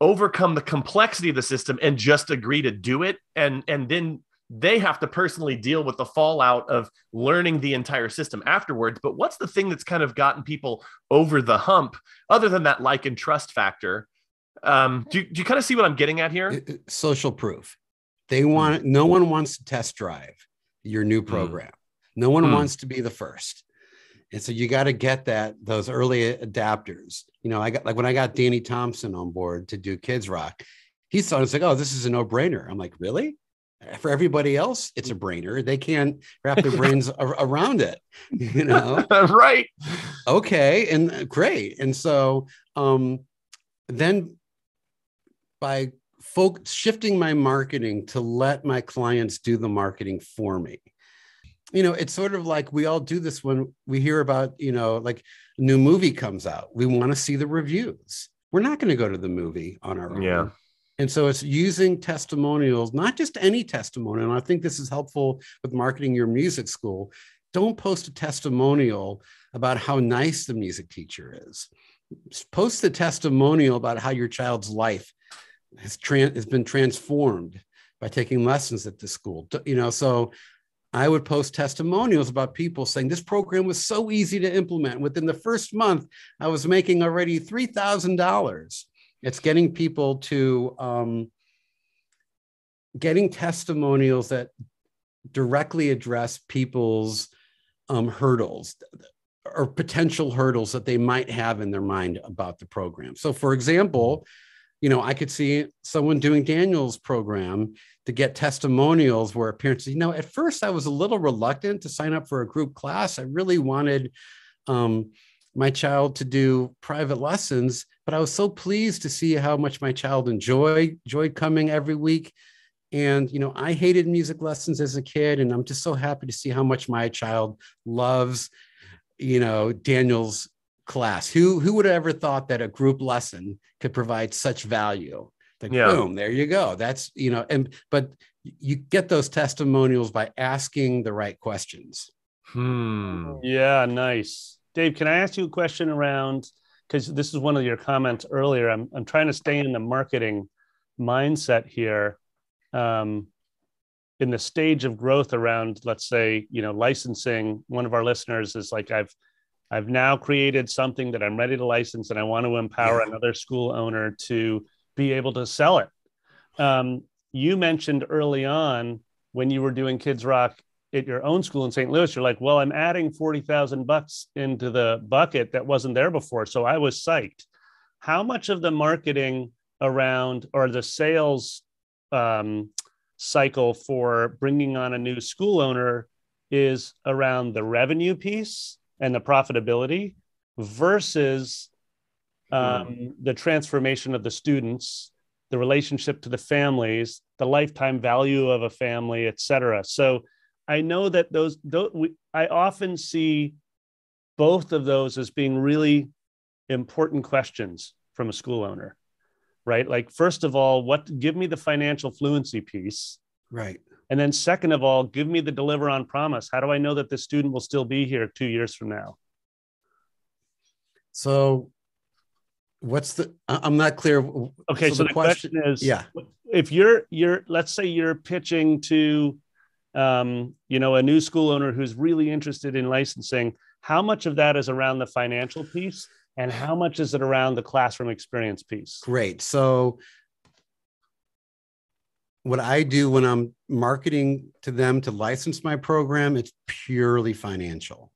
Speaker 1: overcome the complexity of the system and just agree to do it? And then they have to personally deal with the fallout of learning the entire system afterwards. But what's the thing that's kind of gotten people over the hump other than that like and trust factor? Do you kind of see what I'm getting at here?
Speaker 2: Social proof. No one wants to test drive your new program. No one wants to be the first. And so you got to get those early adapters. You know, when I got Danny Thompson on board to do Kids Rock, he thought, it's like, oh, this is a no-brainer. I'm like, really? For everybody else, it's a brainer. They can't wrap their brains around it, you know?
Speaker 1: Right.
Speaker 2: Okay. And great. And so then by shifting my marketing to let my clients do the marketing for me, you know, it's sort of like we all do this when we hear about, you know, like a new movie comes out. We want to see the reviews. We're not going to go to the movie on our own.
Speaker 1: Yeah.
Speaker 2: And so it's using testimonials, not just any testimonial. And I think this is helpful with marketing your music school. Don't post a testimonial about how nice the music teacher is. Post the testimonial about how your child's life has been transformed by taking lessons at the school. You know, so I would post testimonials about people saying this program was so easy to implement. Within the first month, I was making already $3,000. It's getting people to getting testimonials that directly address people's hurdles or potential hurdles that they might have in their mind about the program. So for example, you know, I could see someone doing Daniel's program to get testimonials where parents, you know, at first I was a little reluctant to sign up for a group class. I really wanted my child to do private lessons, but I was so pleased to see how much my child enjoyed coming every week. And, you know, I hated music lessons as a kid, and I'm just so happy to see how much my child loves, you know, Daniel's class. Who would have ever thought that a group lesson could provide such value? Like, boom, there you go. That's, you know, but you get those testimonials by asking the right questions.
Speaker 3: Yeah, nice. Dave, can I ask you a question around, because this is one of your comments earlier. I'm trying to stay in the marketing mindset here. In the stage of growth around, let's say, you know, licensing, one of our listeners is like, I've now created something that I'm ready to license, and I want to empower another school owner to be able to sell it. You mentioned early on when you were doing Kids Rock at your own school in St. Louis, you're like, well, I'm adding $40,000 into the bucket that wasn't there before. So I was psyched. How much of the marketing around or the sales cycle for bringing on a new school owner is around the revenue piece and the profitability versus the transformation of the students, the relationship to the families, the lifetime value of a family, et cetera. So I know that I often see both of those as being really important questions from a school owner, right? Like, first of all, give me the financial fluency piece.
Speaker 2: Right.
Speaker 3: And then second of all, give me the deliver on promise. How do I know that the student will still be here 2 years from now? So
Speaker 2: I'm not clear.
Speaker 3: Okay. So the question is, if you're, let's say you're pitching to, you know, a new school owner who's really interested in licensing, how much of that is around the financial piece and how much is it around the classroom experience piece?
Speaker 2: Great. So what I do when I'm marketing to them to license my program, it's purely financial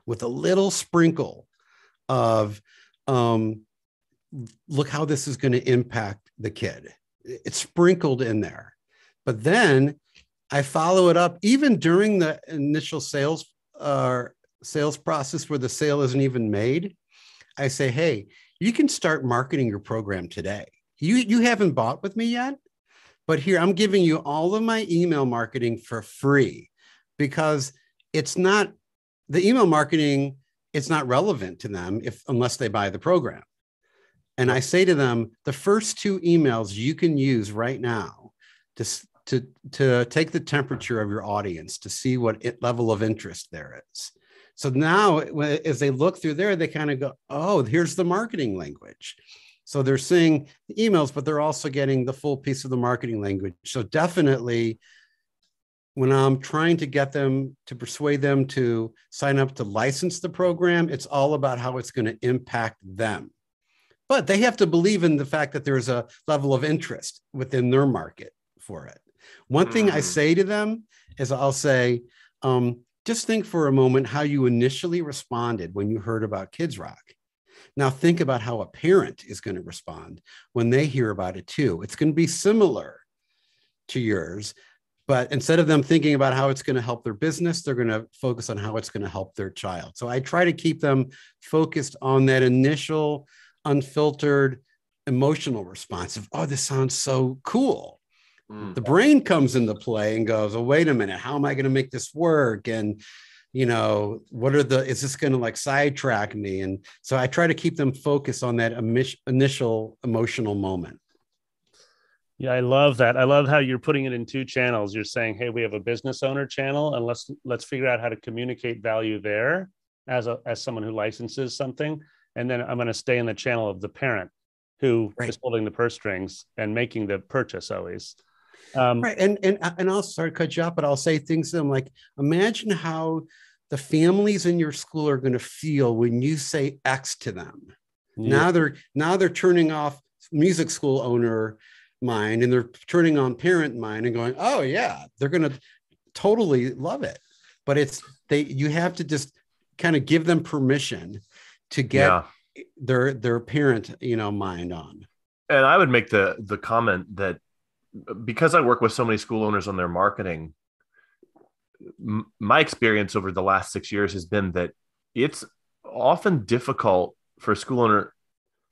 Speaker 2: with a little sprinkle of, look how this is going to impact the kid. It's sprinkled in there. But then I follow it up even during the initial sales process where the sale isn't even made. I say, hey, you can start marketing your program today. You haven't bought with me yet, but here I'm giving you all of my email marketing for free because it's not the email marketing. It's not relevant to them unless they buy the program. And I say to them, the first 2 emails you can use right now to take the temperature of your audience to see what level of interest there is. So now as they look through there, they kind of go, oh, here's the marketing language. So they're seeing the emails, but they're also getting the full piece of the marketing language. So definitely when I'm trying to get them to persuade them to sign up to license the program, it's all about how it's going to impact them. But they have to believe in the fact that there's a level of interest within their market for it. One thing I say to them is I'll say, just think for a moment how you initially responded when you heard about Kids Rock. Now think about how a parent is going to respond when they hear about it too. It's going to be similar to yours, but instead of them thinking about how it's going to help their business, they're going to focus on how it's going to help their child. So I try to keep them focused on that initial, unfiltered, emotional response of, oh, this sounds so cool. The brain comes into play and goes, oh, wait a minute, how am I going to make this work? And, is this going to like sidetrack me? And so I try to keep them focused on that initial emotional moment.
Speaker 3: Yeah, I love that. I love how you're putting it in two channels. You're saying, hey, we have a business owner channel, and let's figure out how to communicate value there as someone who licenses something. And then I'm going to stay in the channel of the parent who is holding the purse strings and making the purchase always.
Speaker 2: Right. And I'll start to cut you off, but I'll say things to them like, imagine how the families in your school are going to feel when you say X to them. Yeah. Now they're turning off music school owner mind and they're turning on parent mind and going, oh yeah, they're going to totally love it. But you have to just kind of give them permission to get their parent, mind on.
Speaker 1: And I would make the comment that because I work with so many school owners on their marketing, my experience over the last 6 years has been that it's often difficult for a school owner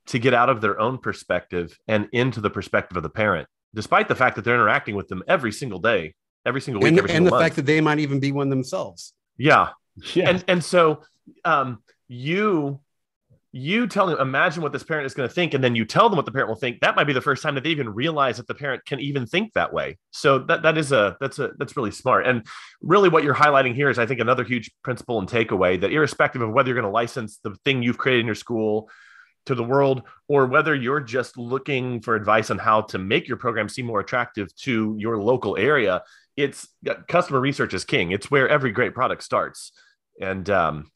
Speaker 1: to get out of their own perspective and into the perspective of the parent, despite the fact that they're interacting with them every single day, every single week, every single month.
Speaker 2: And the fact that they might even be one themselves.
Speaker 1: Yeah. And so you tell them, imagine what this parent is going to think, and then you tell them what the parent will think. That might be the first time that they even realize that the parent can even think that way. So that's really smart. And really what you're highlighting here is, I think, another huge principle and takeaway that irrespective of whether you're going to license the thing you've created in your school to the world, or whether you're just looking for advice on how to make your program seem more attractive to your local area, it's customer research is king. It's where every great product starts. And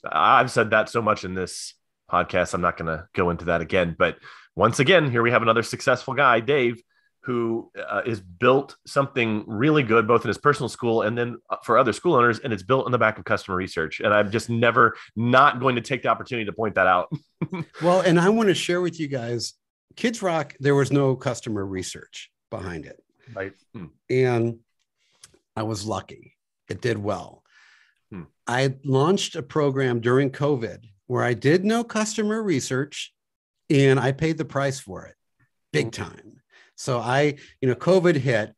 Speaker 1: I've said that so much in this podcast, I'm not going to go into that again. But once again, here we have another successful guy, Dave, who has built something really good, both in his personal school and then for other school owners. And it's built on the back of customer research. And I'm just never not going to take the opportunity to point that out.
Speaker 2: Well, and I want to share with you guys, Kids Rock, there was no customer research behind it.
Speaker 1: Right.
Speaker 2: And I was lucky. It did well. I launched a program during COVID where I did no customer research and I paid the price for it big time. So COVID hit.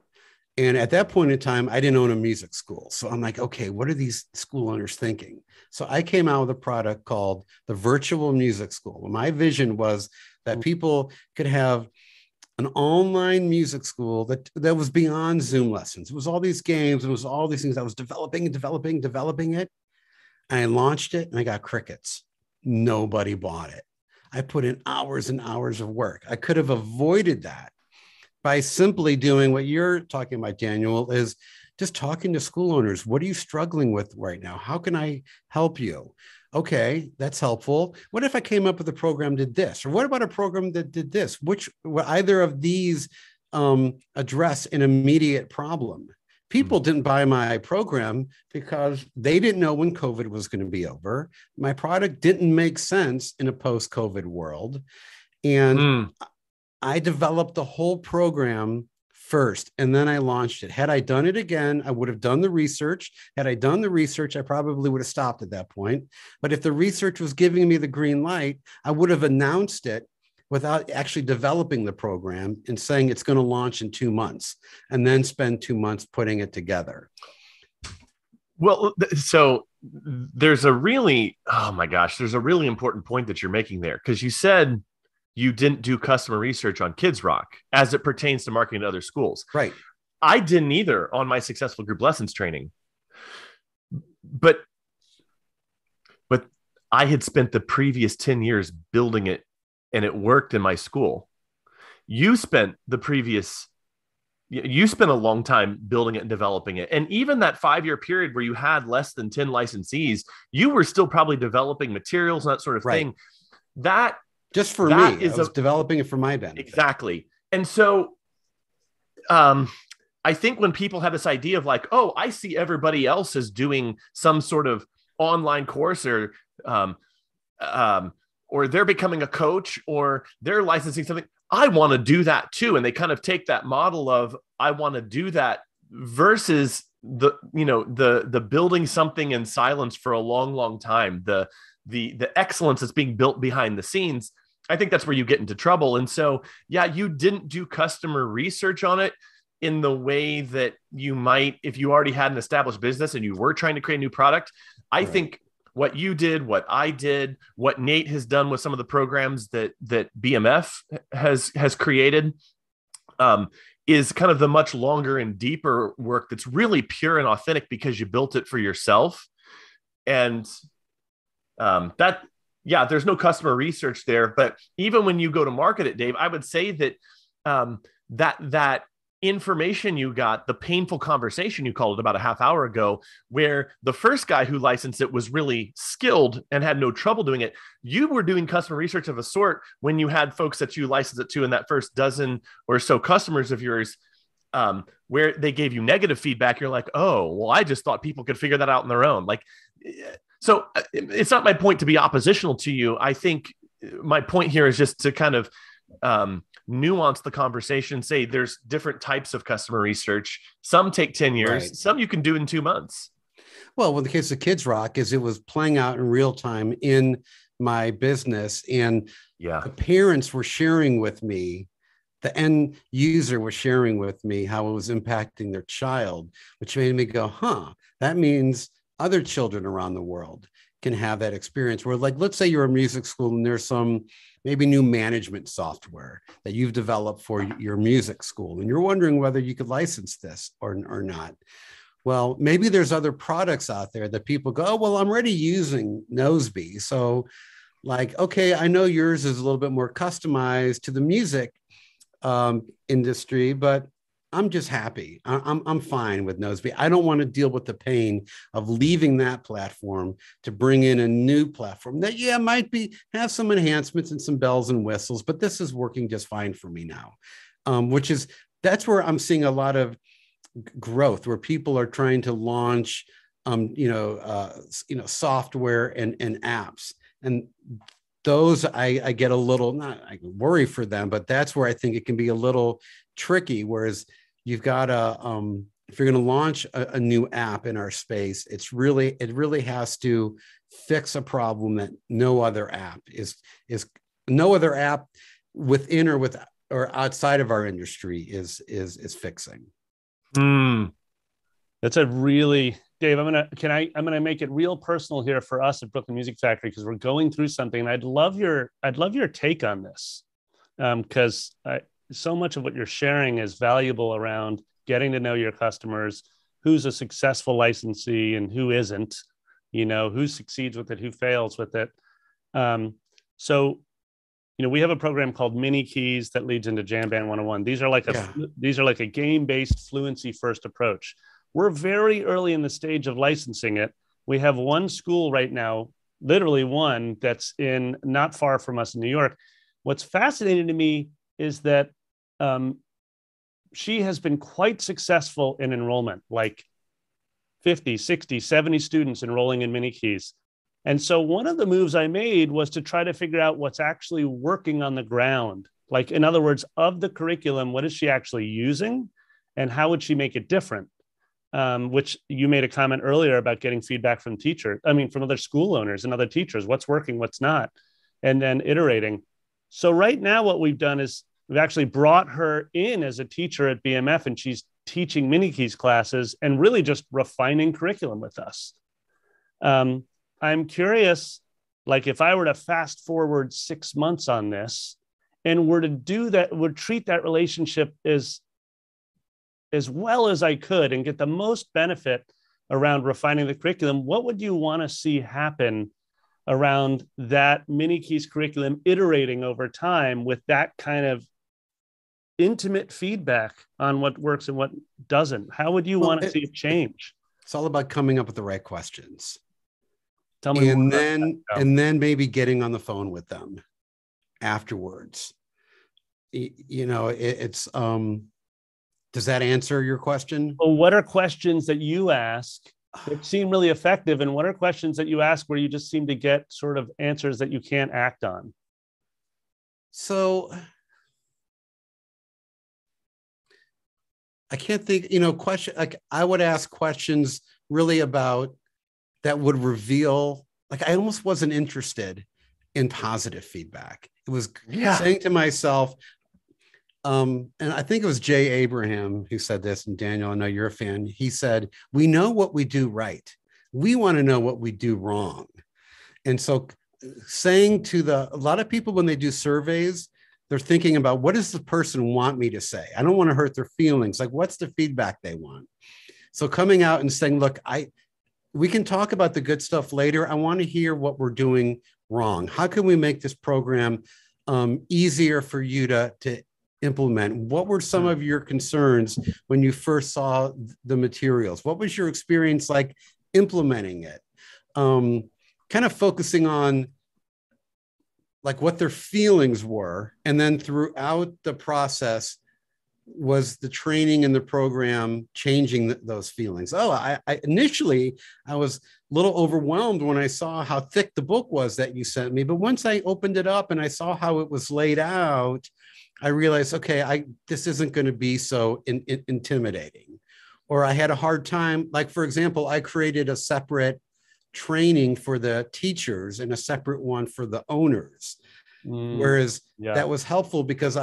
Speaker 2: And at that point in time, I didn't own a music school. So I'm like, okay, what are these school owners thinking? So I came out with a product called the Virtual Music School. My vision was that people could have an online music school that was beyond Zoom lessons. It was all these games. It was all these things. I was developing it. I launched it and I got crickets. Nobody bought it. I put in hours and hours of work. I could have avoided that by simply doing what you're talking about, Daniel, is just talking to school owners. What are you struggling with right now? How can I help you? Okay, that's helpful. What if I came up with a program that did this? Or what about a program that did this? Either of these address an immediate problem? People didn't buy my program because they didn't know when COVID was going to be over. My product didn't make sense in a post-COVID world. And I developed the whole program first, and then I launched it. Had I done it again, I would have done the research. Had I done the research, I probably would have stopped at that point. But if the research was giving me the green light, I would have announced it without actually developing the program and saying it's going to launch in 2 months, and then spend 2 months putting it together.
Speaker 1: Well, so there's a really important point that you're making there, because you said you didn't do customer research on Kids Rock as it pertains to marketing to other schools.
Speaker 2: Right.
Speaker 1: I didn't either on my successful group lessons training. But I had spent the previous 10 years building it, and it worked in my school. You spent a long time building it and developing it. And even that 5-year period where you had less than 10 licensees, you were still probably developing materials and that sort of thing. That
Speaker 2: just for me, I was developing it for my benefit.
Speaker 1: Exactly. And so I think when people have this idea of like, oh, I see everybody else is doing some sort of online course, um, or they're becoming a coach, or they're licensing something, I want to do that too. And they kind of take that model of I want to do that versus the building something in silence for a long, long time, the excellence that's being built behind the scenes. I think that's where you get into trouble. And so, yeah, you didn't do customer research on it in the way that you might if you already had an established business and you were trying to create a new product. I think what you did, what I did, what Nate has done with some of the programs that BMF has created, is kind of the much longer and deeper work that's really pure and authentic because you built it for yourself. And there's no customer research there. But even when you go to market it, Dave, I would say that that information you got, the painful conversation you called it about a half hour ago, where the first guy who licensed it was really skilled and had no trouble doing it. You were doing customer research of a sort when you had folks that you licensed it to in that first dozen or so customers of yours, where they gave you negative feedback. You're like, oh, well, I just thought people could figure that out on their own. Like, so it's not my point to be oppositional to you. I think my point here is just to kind of nuance the conversation, say there's different types of customer research. Some take 10 years, some you can do in 2 months.
Speaker 2: Well, in the case of Kids Rock, is it was playing out in real time in my business. And the parents were sharing with me, the end user was sharing with me how it was impacting their child, which made me go, that means other children around the world can have that experience where, like, let's say you're a music school and there's some maybe new management software that you've developed for your music school, and you're wondering whether you could license this or not. Well, maybe there's other products out there that people go, oh, well, I'm already using Noseby. So like, okay, I know yours is a little bit more customized to the music industry, but I'm just happy. I'm fine with Noseby. I don't want to deal with the pain of leaving that platform to bring in a new platform that, might have some enhancements and some bells and whistles, but this is working just fine for me now. That's where I'm seeing a lot of growth, where people are trying to launch, software and apps. And those I get a little, I worry for them, but that's where I think it can be a little tricky. Whereas you've got if you're going to launch a new app in our space, it really has to fix a problem that no other app within or outside of our industry is fixing.
Speaker 3: That's a really, Dave, I'm gonna make it real personal here for us at Brooklyn Music Factory, because we're going through something, and I'd love your take on this, because so much of what you're sharing is valuable around getting to know your customers, who's a successful licensee and who isn't, who succeeds with it, who fails with it. So we have a program called Mini Keys that leads into Jam Band 101. These are like a game-based fluency first approach. We're very early in the stage of licensing it. We have one school right now, literally one, that's in not far from us in New York. What's fascinating to me is that she has been quite successful in enrollment, like 50, 60, 70 students enrolling in Mini Keys. And so one of the moves I made was to try to figure out what's actually working on the ground. Like, in other words, of the curriculum, what is she actually using and how would she make it different? Which you made a comment earlier about getting feedback from from other school owners and other teachers, what's working, what's not, and then iterating. So right now what we've done is we've actually brought her in as a teacher at BMF, and she's teaching Mini Keys classes and really just refining curriculum with us. I'm curious, like, if I were to fast forward 6 months on this and were to do that, would treat that relationship as well as I could and get the most benefit around refining the curriculum, what would you want to see happen around that Mini Keys curriculum iterating over time with that kind of intimate feedback on what works and what doesn't? How would you want to see it change?
Speaker 2: It's all about coming up with the right questions.
Speaker 3: Tell me
Speaker 2: and then maybe getting on the phone with them afterwards. It's Does that answer your question?
Speaker 3: Well, what are questions that you ask that seem really effective? And what are questions that you ask where you just seem to get sort of answers that you can't act on?
Speaker 2: So I can't think, question, like I would ask questions really about that would reveal, like I almost wasn't interested in positive feedback. It was saying to myself, and I think it was Jay Abraham who said this, and Daniel, I know you're a fan. He said, we know what we do right. We want to know what we do wrong. And so saying to a lot of people when they do surveys, they're thinking about what does the person want me to say? I don't want to hurt their feelings. Like, what's the feedback they want? So coming out and saying, look, we can talk about the good stuff later. I want to hear what we're doing wrong. How can we make this program easier for you to implement? What were some of your concerns when you first saw the materials? What was your experience like implementing it? Kind of focusing on like what their feelings were. And then throughout the process, was the training and the program changing those feelings? Oh, I initially, I was a little overwhelmed when I saw how thick the book was that you sent me. But once I opened it up and I saw how it was laid out, I realized, okay, this isn't going to be so intimidating. Or I had a hard time, like, for example, I created a separate training for the teachers and a separate one for the owners. Whereas that was helpful because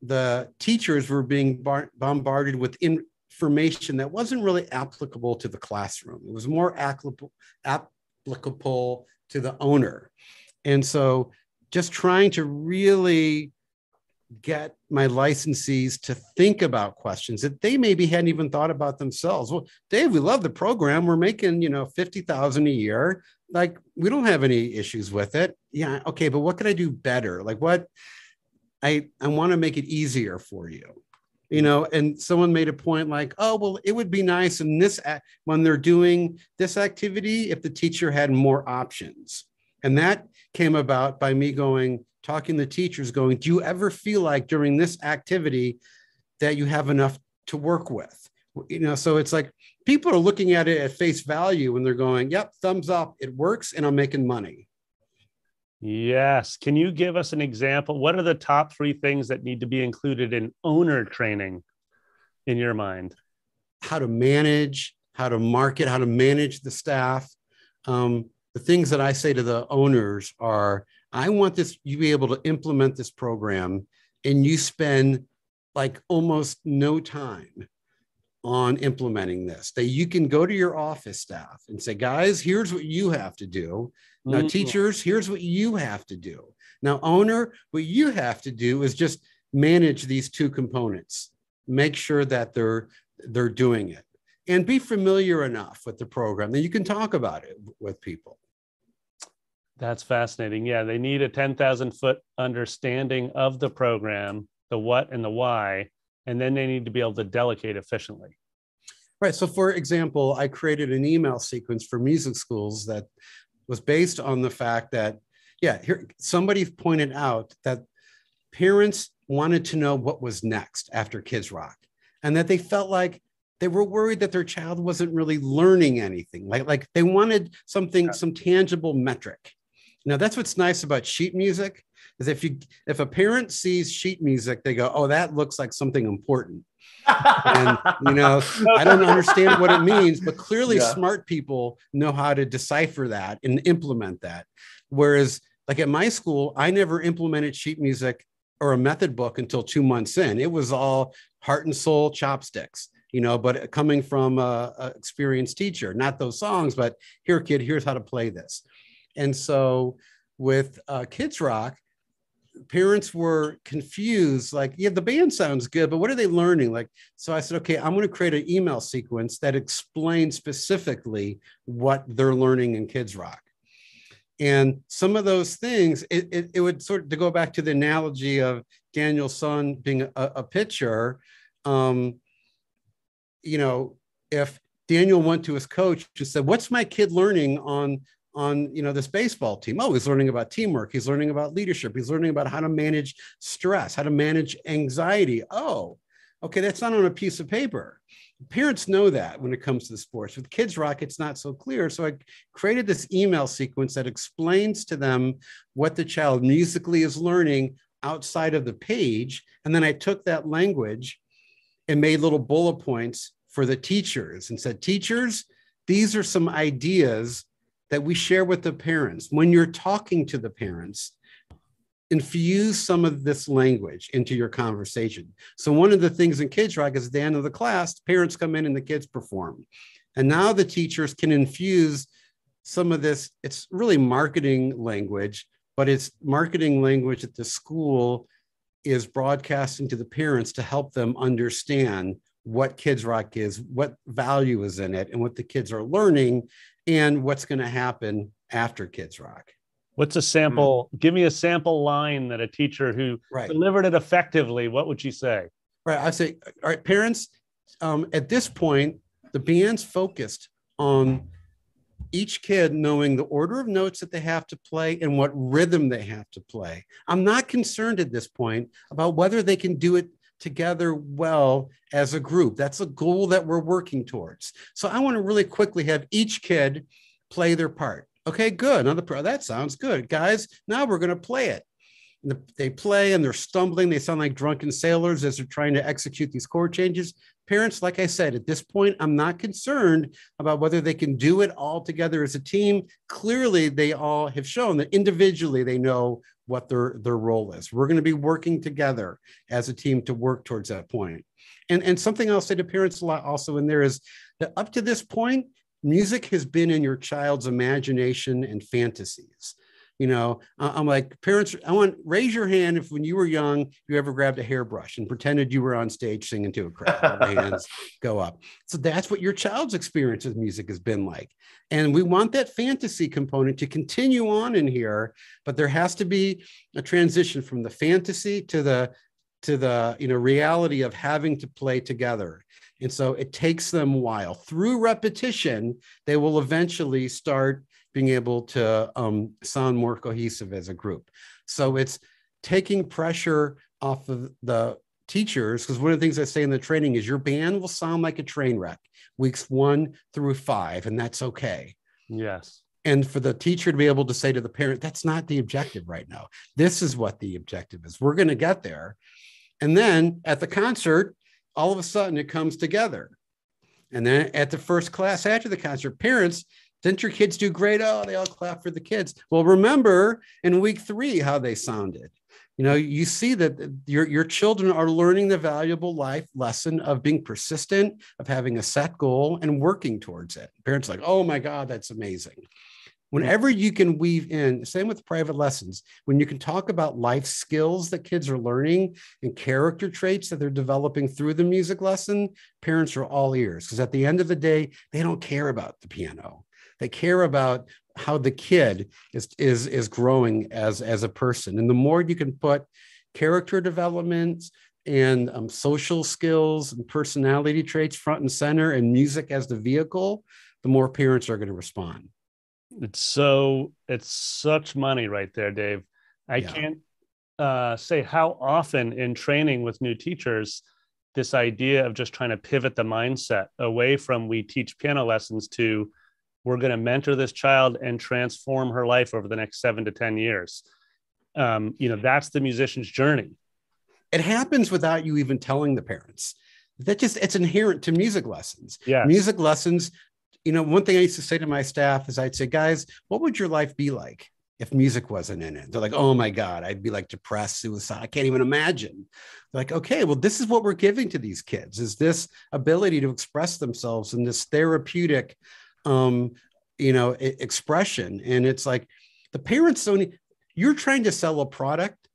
Speaker 2: the teachers were being bombarded with information that wasn't really applicable to the classroom. It was more applicable to the owner. And so just trying to really get my licensees to think about questions that they maybe hadn't even thought about themselves. Well, Dave, we love the program. We're making, $50,000 a year. Like, we don't have any issues with it. Yeah. Okay. But what could I do better? Like I want to make it easier for you, and someone made a point like, oh, well, it would be nice in when they're doing this activity, if the teacher had more options. And that came about by me talking to teachers do you ever feel like during this activity that you have enough to work with? So it's like people are looking at it at face value and they're going, yep, thumbs up, it works and I'm making money.
Speaker 3: Yes. Can you give us an example? What are the top 3 things that need to be included in owner training in your mind?
Speaker 2: How to manage, how to market, how to manage the staff. The things that I say to the owners are, I want you to be able to implement this program and you spend like almost no time on implementing this. That you can go to your office staff and say, guys, here's what you have to do. Now, teachers, here's what you have to do. Now, owner, what you have to do is just manage these 2 components. Make sure that they're doing it and be familiar enough with the program that you can talk about it with people.
Speaker 3: That's fascinating. Yeah, they need a 10,000-foot understanding of the program, the what and the why, and then they need to be able to delegate efficiently.
Speaker 2: Right. So, for example, I created an email sequence for music schools that was based on the fact that, somebody pointed out that parents wanted to know what was next after Kids Rock, and that they felt like they were worried that their child wasn't really learning anything. Like they wanted some tangible metric. Now, that's what's nice about sheet music is if a parent sees sheet music, they go, oh, that looks like something important. And, I don't understand what it means, but clearly smart people know how to decipher that and implement that. Whereas like at my school, I never implemented sheet music or a method book until 2 months in. It was all heart and soul chopsticks, but coming from a experienced teacher, not those songs, but here, kid, here's how to play this. And so with Kids Rock, parents were confused, like, yeah, the band sounds good, but what are they learning? Like, so I said, okay, I'm going to create an email sequence that explains specifically what they're learning in Kids Rock. And some of those things, it would sort of, to go back to the analogy of Daniel's son being a pitcher, if Daniel went to his coach and said, what's my kid learning on this baseball team? Oh, he's learning about teamwork. He's learning about leadership. He's learning about how to manage stress, how to manage anxiety. Oh, Okay, that's not on a piece of paper. Parents know that when it comes to the sports. With Kids Rock, it's not so clear. So I created this email sequence that explains to them what the child musically is learning outside of the page. And then I took that language and made little bullet points for the teachers and said, teachers, these are some ideas that we share with the parents. When you're talking to the parents, infuse some of this language into your conversation. So one of the things in Kids Rock is at the end of the class, parents come in and the kids perform. And now the teachers can infuse some of this. It's really marketing language, but it's marketing language that the school is broadcasting to the parents to help them understand what Kids Rock is, what value is in it, and what the kids are learning, and what's going to happen after Kids Rock.
Speaker 3: What's a sample? Give me a sample line that a teacher who delivered it effectively, what would you say?
Speaker 2: Right. I say, all right, parents, at this point, the band's focused on each kid knowing the order of notes that they have to play and what rhythm they have to play. I'm not concerned at this point about whether they can do it together well as a group. That's a goal that we're working towards. So I want to really quickly have each kid play their part. Okay, good. That sounds good. Guys, now we're going to play it. They play and they're stumbling. They sound like drunken sailors as they're trying to execute these chord changes. Parents, like I said, at this point, I'm not concerned about whether they can do it all together as a team. Clearly, they all have shown that individually they know what their role is. We're going to be working together as a team to work towards that point. And something I'll say to parents a lot also in there is that up to this point, music has been in your child's imagination and fantasies. You know, I'm like, parents, raise your hand if when you were young, you ever grabbed a hairbrush and pretended you were on stage singing to a crowd. All the hands go up. So that's what your child's experience with music has been like. And we want that fantasy component to continue on in here, but there has to be a transition from the fantasy to the reality of having to play together. And so it takes them a while. Through repetition, they will eventually start being able to sound more cohesive as a group. So it's taking pressure off of the teachers, because one of the things I say in the training is your band will sound like a train wreck weeks 1 through 5, and that's okay.
Speaker 3: Yes.
Speaker 2: And for the teacher to be able to say to the parent, that's not the objective right now. This is what the objective is. We're going to get there. And then at the concert, all of a sudden it comes together. And then at the first class after the concert, parents, didn't your kids do great? Oh, they all clap for the kids. Well, remember in week 3 how they sounded. You know, you see that your children are learning the valuable life lesson of being persistent, of having a set goal and working towards it. Parents are like, oh my God, that's amazing. Whenever you can weave in, same with private lessons, when you can talk about life skills that kids are learning and character traits that they're developing through the music lesson, parents are all ears, because at the end of the day, they don't care about the piano. They care about how the kid is growing as a person. And the more you can put character development and social skills and personality traits front and center and music as the vehicle, the more parents are going to respond.
Speaker 3: It's such money right there, Dave. I can't say how often in training with new teachers, this idea of just trying to pivot the mindset away from we teach piano lessons to we're going to mentor this child and transform her life over the next 7 to 10 years. That's the musician's journey.
Speaker 2: It happens without you even telling the parents. It's inherent to music lessons.
Speaker 3: Yes.
Speaker 2: Music lessons, one thing I used to say to my staff is I'd say, guys, what would your life be like if music wasn't in it? They're like, oh my God, I'd be like depressed, suicide. I can't even imagine. They're like, okay, well, this is what we're giving to these kids, is this ability to express themselves in this therapeutic expression. And it's like the parents you're trying to sell a product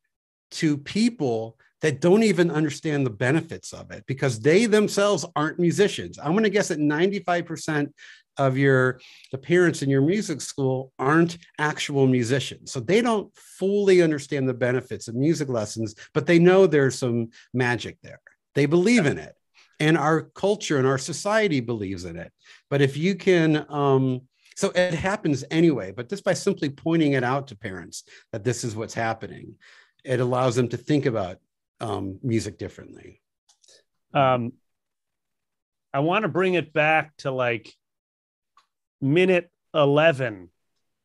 Speaker 2: to people that don't even understand the benefits of it because they themselves aren't musicians. I'm going to guess that 95% of the parents in your music school aren't actual musicians. So they don't fully understand the benefits of music lessons, but they know there's some magic there. They believe in it. And our culture and our society believes in it. But if you can, so it happens anyway, but just by simply pointing it out to parents that this is what's happening, it allows them to think about music differently.
Speaker 3: I want to bring it back to like minute 11,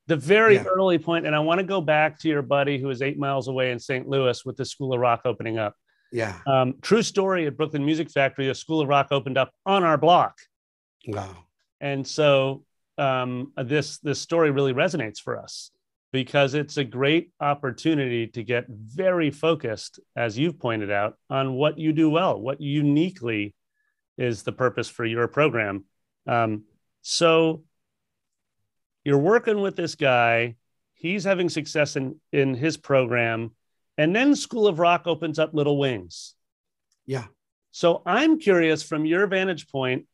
Speaker 3: the very early point. And I want to go back to your buddy who is 8 miles away in St. Louis with the School of Rock opening up.
Speaker 2: Yeah.
Speaker 3: True story at Brooklyn Music Factory, a School of Rock opened up on our block.
Speaker 2: Wow.
Speaker 3: And so this story really resonates for us because it's a great opportunity to get very focused, as you've pointed out, on what you do well, what uniquely is the purpose for your program. So you're working with this guy, he's having success in his program, and then School of Rock opens up Little Wings.
Speaker 2: Yeah.
Speaker 3: So I'm curious from your vantage point,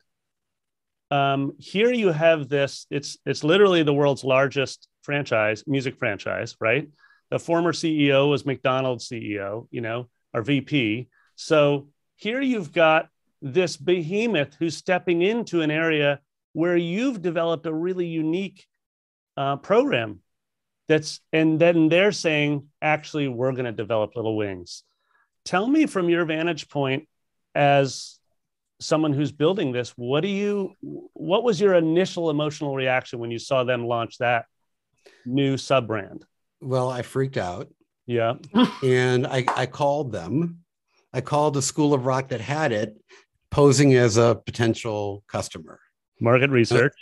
Speaker 3: here you have this, it's literally the world's largest music franchise, right? The former CEO was McDonald's CEO, our VP. So here you've got this behemoth who's stepping into an area where you've developed a really unique program and then they're saying, actually, we're going to develop Little Wings. Tell me from your vantage point as someone who's building this, what was your initial emotional reaction when you saw them launch that new sub brand?
Speaker 2: Well, I freaked out.
Speaker 3: Yeah.
Speaker 2: And I called them. I called the School of Rock that had it, posing as a potential customer.
Speaker 3: Market research.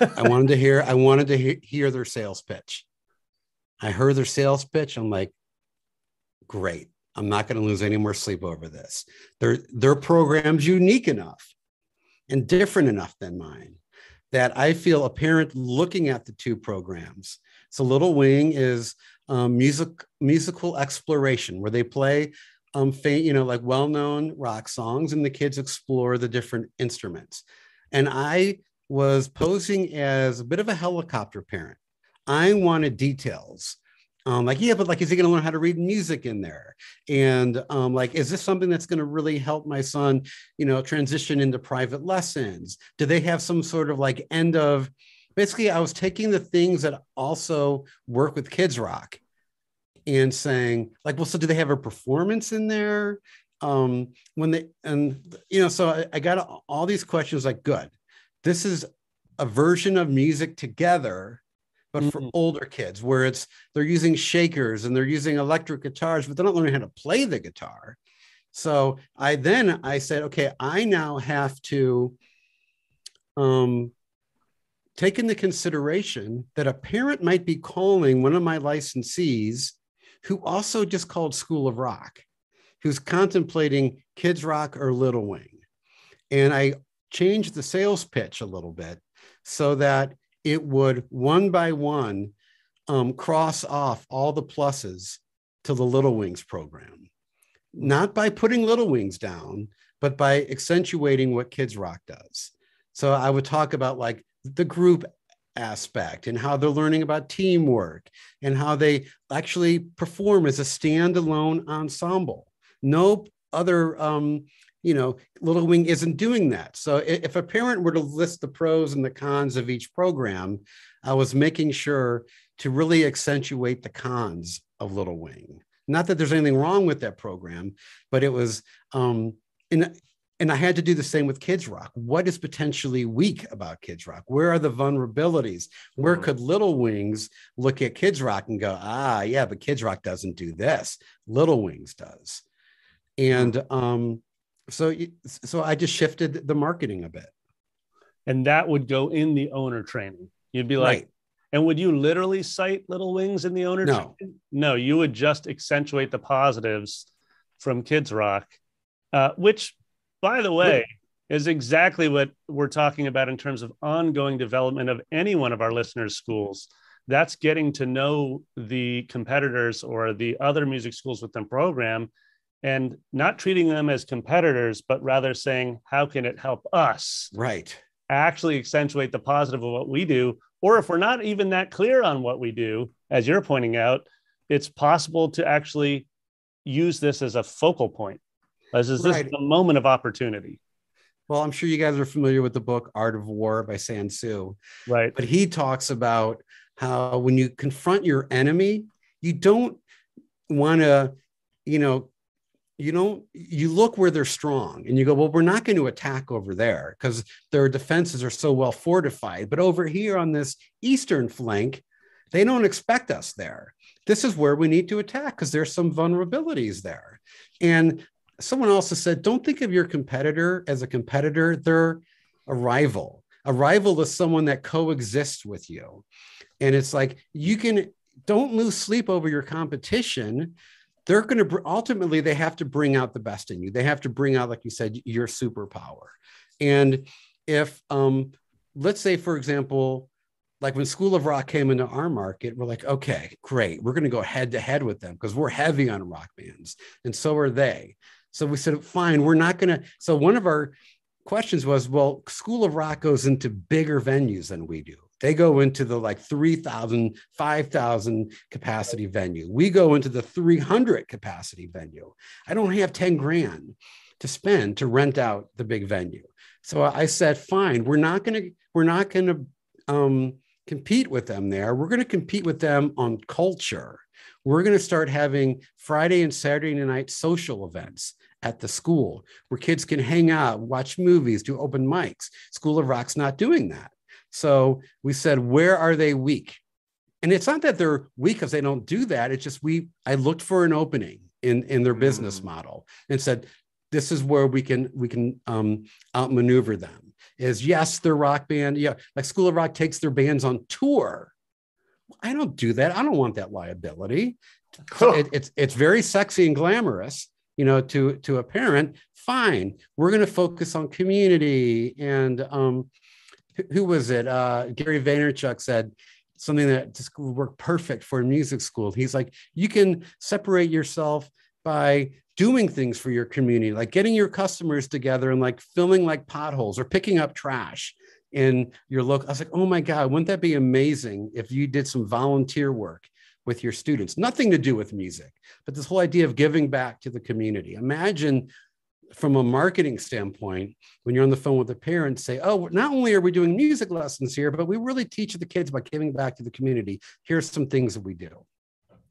Speaker 2: I wanted to hear their sales pitch. I heard their sales pitch. I'm like, great. I'm not going to lose any more sleep over this. Their program's unique enough and different enough than mine that I feel a parent looking at the two programs. So Little Wing is musical exploration, where they play like well-known rock songs and the kids explore the different instruments. And I was posing as a bit of a helicopter parent. I wanted details. But is he going to learn how to read music in there? And is this something that's going to really help my son, transition into private lessons? Do they have some sort of basically I was taking the things that also work with Kids Rock and saying so do they have a performance in there? So I got all these questions good. This is a version of music together, but for older kids, where they're using shakers and they're using electric guitars, but they're not learning how to play the guitar. So I said, okay, I now have to take into consideration that a parent might be calling one of my licensees who also just called School of Rock, who's contemplating Kids Rock or Little Wing. And I changed the sales pitch a little bit so that it would one by one cross off all the pluses to the Little Wings program, not by putting Little Wings down, but by accentuating what Kids Rock does. So I would talk about the group aspect and how they're learning about teamwork and how they actually perform as a standalone ensemble. No other, Little Wing isn't doing that. So if a parent were to list the pros and the cons of each program, I was making sure to really accentuate the cons of Little Wing. Not that there's anything wrong with that program, but it was, and I had to do the same with Kids Rock. What is potentially weak about Kids Rock? Where are the vulnerabilities? Where could Little Wings look at Kids Rock and go, but Kids Rock doesn't do this. Little Wings does. And so I just shifted the marketing a bit.
Speaker 3: And that would go in the owner training. You'd be like, right. And would you literally cite Little Wings in the owner training? No, you would just accentuate the positives from Kids Rock, which, by the way, is exactly what we're talking about in terms of ongoing development of any one of our listeners' schools. That's getting to know the competitors or the other music schools within the program and not treating them as competitors, but rather saying, how can it help us?
Speaker 2: Right.
Speaker 3: Actually accentuate the positive of what we do. Or if we're not even that clear on what we do, as you're pointing out, it's possible to actually use this as a focal point. This is a moment of opportunity.
Speaker 2: Well, I'm sure you guys are familiar with the book Art of War by Sun Tzu.
Speaker 3: Right.
Speaker 2: But he talks about how when you confront your enemy, you don't want to, you look where they're strong and you go, well, we're not going to attack over there because their defenses are so well fortified. But over here on this eastern flank, they don't expect us there. This is where we need to attack because there's some vulnerabilities there. And someone also said, don't think of your competitor as a competitor. They're a rival. A rival is someone that coexists with you. And it's like, don't lose sleep over your competition. They're going to ultimately, they have to bring out the best in you. They have to bring out, like you said, your superpower. And if, let's say, for example, like when School of Rock came into our market, we're like, okay, great. We're going to go head to head with them because we're heavy on rock bands. And so are they. So we said, fine, we're not going to. So one of our questions was, well, School of Rock goes into bigger venues than we do. They go into the like 3,000, 5,000 capacity venue. We go into the 300 capacity venue. I don't have 10 grand to spend to rent out the big venue. So I said, fine, we're not going to compete with them there. We're going to compete with them on culture. We're going to start having Friday and Saturday night social events at the school where kids can hang out, watch movies, do open mics. School of Rock's not doing that. So we said, where are they weak? And it's not that they're weak because they don't do that. It's just I looked for an opening in their business model and said, this is where we can outmaneuver them. Is yes, their rock band. Yeah, like School of Rock takes their bands on tour. I don't do that. I don't want that liability. It's very sexy and glamorous, to a parent. Fine, we're going to focus on community. And who was it? Gary Vaynerchuk said something that just would work perfect for a music school. He's like, you can separate yourself by doing things for your community, like getting your customers together and like filling like potholes or picking up trash in your local. I was like, oh my God, wouldn't that be amazing if you did some volunteer work with your students? Nothing to do with music, but this whole idea of giving back to the community. Imagine from a marketing standpoint, when you're on the phone with the parents, say, oh, not only are we doing music lessons here, but we really teach the kids about giving back to the community. Here's some things that we do.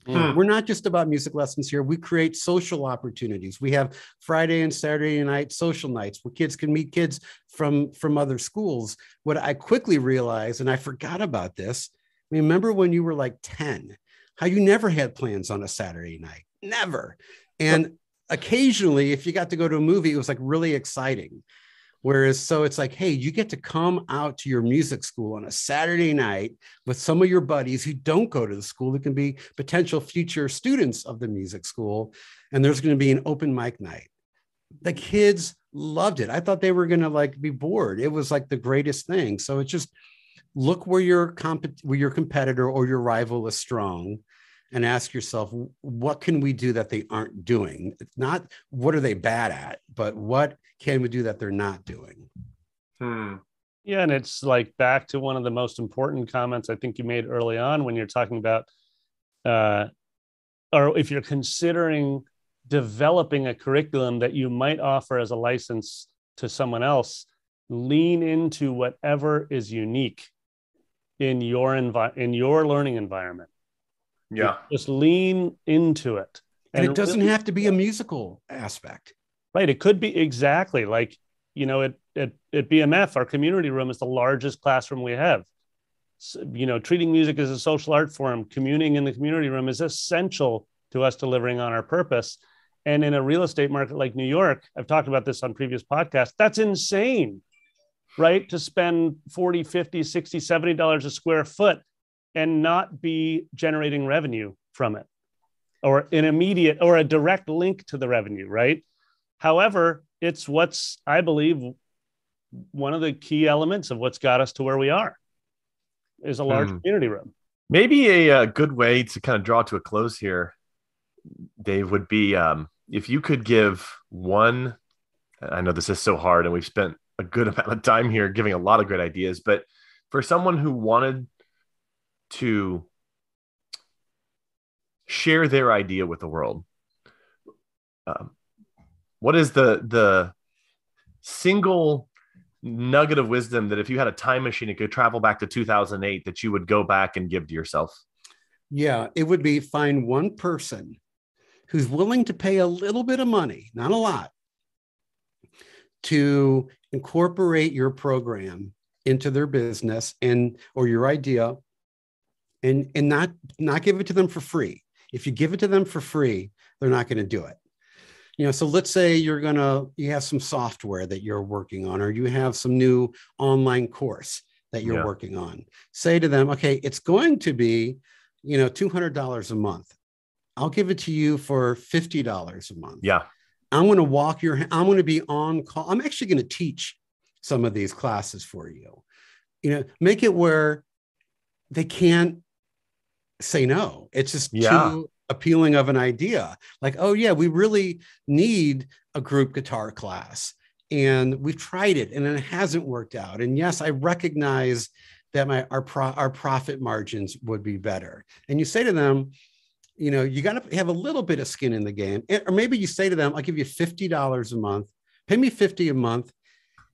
Speaker 2: We're not just about music lessons here. We create social opportunities. We have Friday and Saturday night social nights where kids can meet kids from other schools. What I quickly realized, and I forgot about this, remember when you were like 10, how you never had plans on a Saturday night, never. And occasionally, if you got to go to a movie, it was like really exciting. Whereas, so it's like, hey, you get to come out to your music school on a Saturday night with some of your buddies who don't go to the school, that can be potential future students of the music school. And there's going to be an open mic night. The kids loved it. I thought they were going to like be bored. It was like the greatest thing. So it's just look where your competitor or your rival is strong and ask yourself, what can we do that they aren't doing? It's not what are they bad at, but what can we do that they're not doing?
Speaker 3: Yeah, and it's like back to one of the most important comments I think you made early on when you're talking about, or if you're considering developing a curriculum that you might offer as a license to someone else, lean into whatever is unique in your learning environment.
Speaker 1: Yeah.
Speaker 3: Just lean into it.
Speaker 2: And it doesn't have to be a musical aspect.
Speaker 3: Right. It could be exactly like, at BMF, our community room is the largest classroom we have. So, treating music as a social art form, communing in the community room is essential to us delivering on our purpose. And in a real estate market like New York, I've talked about this on previous podcasts, that's insane, right? To spend $40, $50, $60, $70 a square foot and not be generating revenue from it, or an immediate or a direct link to the revenue, right? However, it's what's, I believe, one of the key elements of what's got us to where we are is a large community room.
Speaker 1: Maybe a good way to kind of draw to a close here, Dave, would be if you could give one, I know this is so hard and we've spent a good amount of time here giving a lot of great ideas, but for someone who wanted to share their idea with the world, what is the single nugget of wisdom that if you had a time machine and could travel back to 2008 that you would go back and give to yourself?
Speaker 2: Yeah, it would be find one person who's willing to pay a little bit of money, not a lot, to incorporate your program into their business or your idea, and not give it to them for free. If you give it to them for free, they're not going to do it. So let's say you have some software that you're working on, or you have some new online course that you're working on. Say to them, okay, it's going to be, $200 a month. I'll give it to you for $50 a month.
Speaker 1: Yeah.
Speaker 2: I'm going to be on call. I'm actually going to teach some of these classes for you. Make it where they can't say no. It's just too appealing of an idea. Like, oh yeah, we really need a group guitar class, and we've tried it and it hasn't worked out. And yes, I recognize that our profit margins would be better. And you say to them, you got to have a little bit of skin in the game. Or maybe you say to them, I'll give you $50 a month, pay me $50 a month.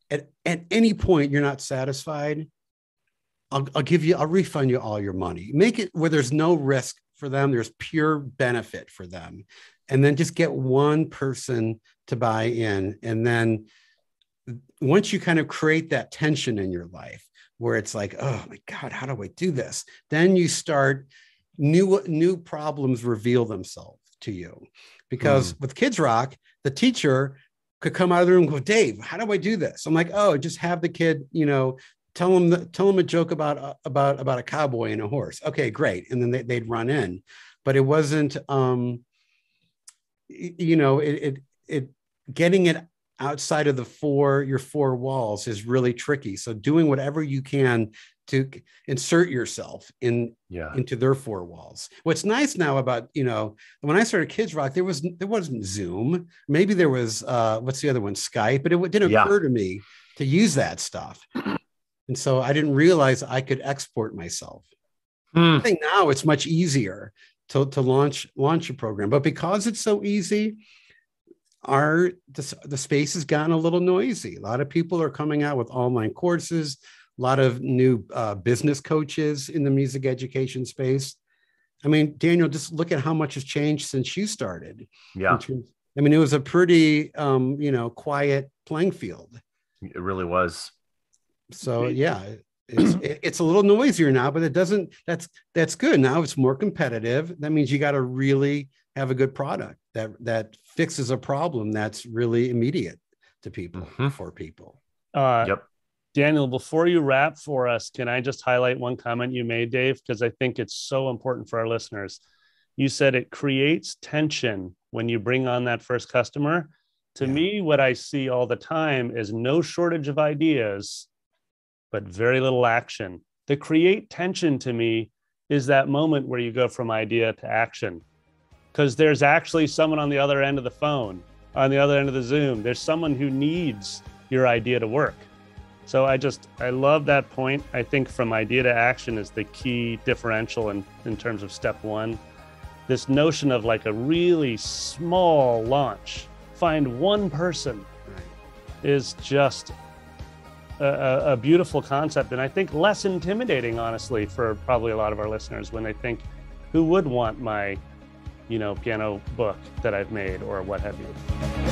Speaker 2: At any point you're not satisfied, I'll refund you all your money. Make it where there's no risk for them. There's pure benefit for them. And then just get one person to buy in. And then once you kind of create that tension in your life where it's like, oh my God, how do I do this? Then you start new problems reveal themselves to you. Because with Kids Rock, the teacher could come out of the room and go, Dave, how do I do this? I'm like, oh, just have the kid, tell them a joke about a cowboy and a horse. Okay, great. And then they'd run in. But it wasn't, getting it outside of your four walls is really tricky. So doing whatever you can to insert yourself into their four walls. What's nice now about, when I started Kids Rock, there wasn't Zoom. Maybe there was, what's the other one? Skype, but it didn't occur to me to use that stuff. And so I didn't realize I could export myself. I think now it's much easier to launch a program, but because it's so easy, the space has gotten a little noisy. A lot of people are coming out with online courses, a lot of new business coaches in the music education space. I mean, Daniel, just look at how much has changed since you started.
Speaker 1: Yeah.
Speaker 2: It was a pretty, quiet playing field.
Speaker 1: It really was.
Speaker 2: So yeah, it's a little noisier now, but that's good. Now it's more competitive. That means you got to really have a good product that fixes a problem that's really immediate to people, for people.
Speaker 3: Daniel, before you wrap for us, can I just highlight one comment you made, Dave? Because I think it's so important for our listeners. You said it creates tension when you bring on that first customer. To me, what I see all the time is no shortage of ideas, but very little action. The create tension to me is that moment where you go from idea to action. Because there's actually someone on the other end of the phone, on the other end of the Zoom. There's someone who needs your idea to work. So I love that point. I think from idea to action is the key differential in terms of step one. This notion of like a really small launch, find one person, is just a beautiful concept. And I think less intimidating, honestly, for probably a lot of our listeners when they think, who would want my piano book that I've made or what have you.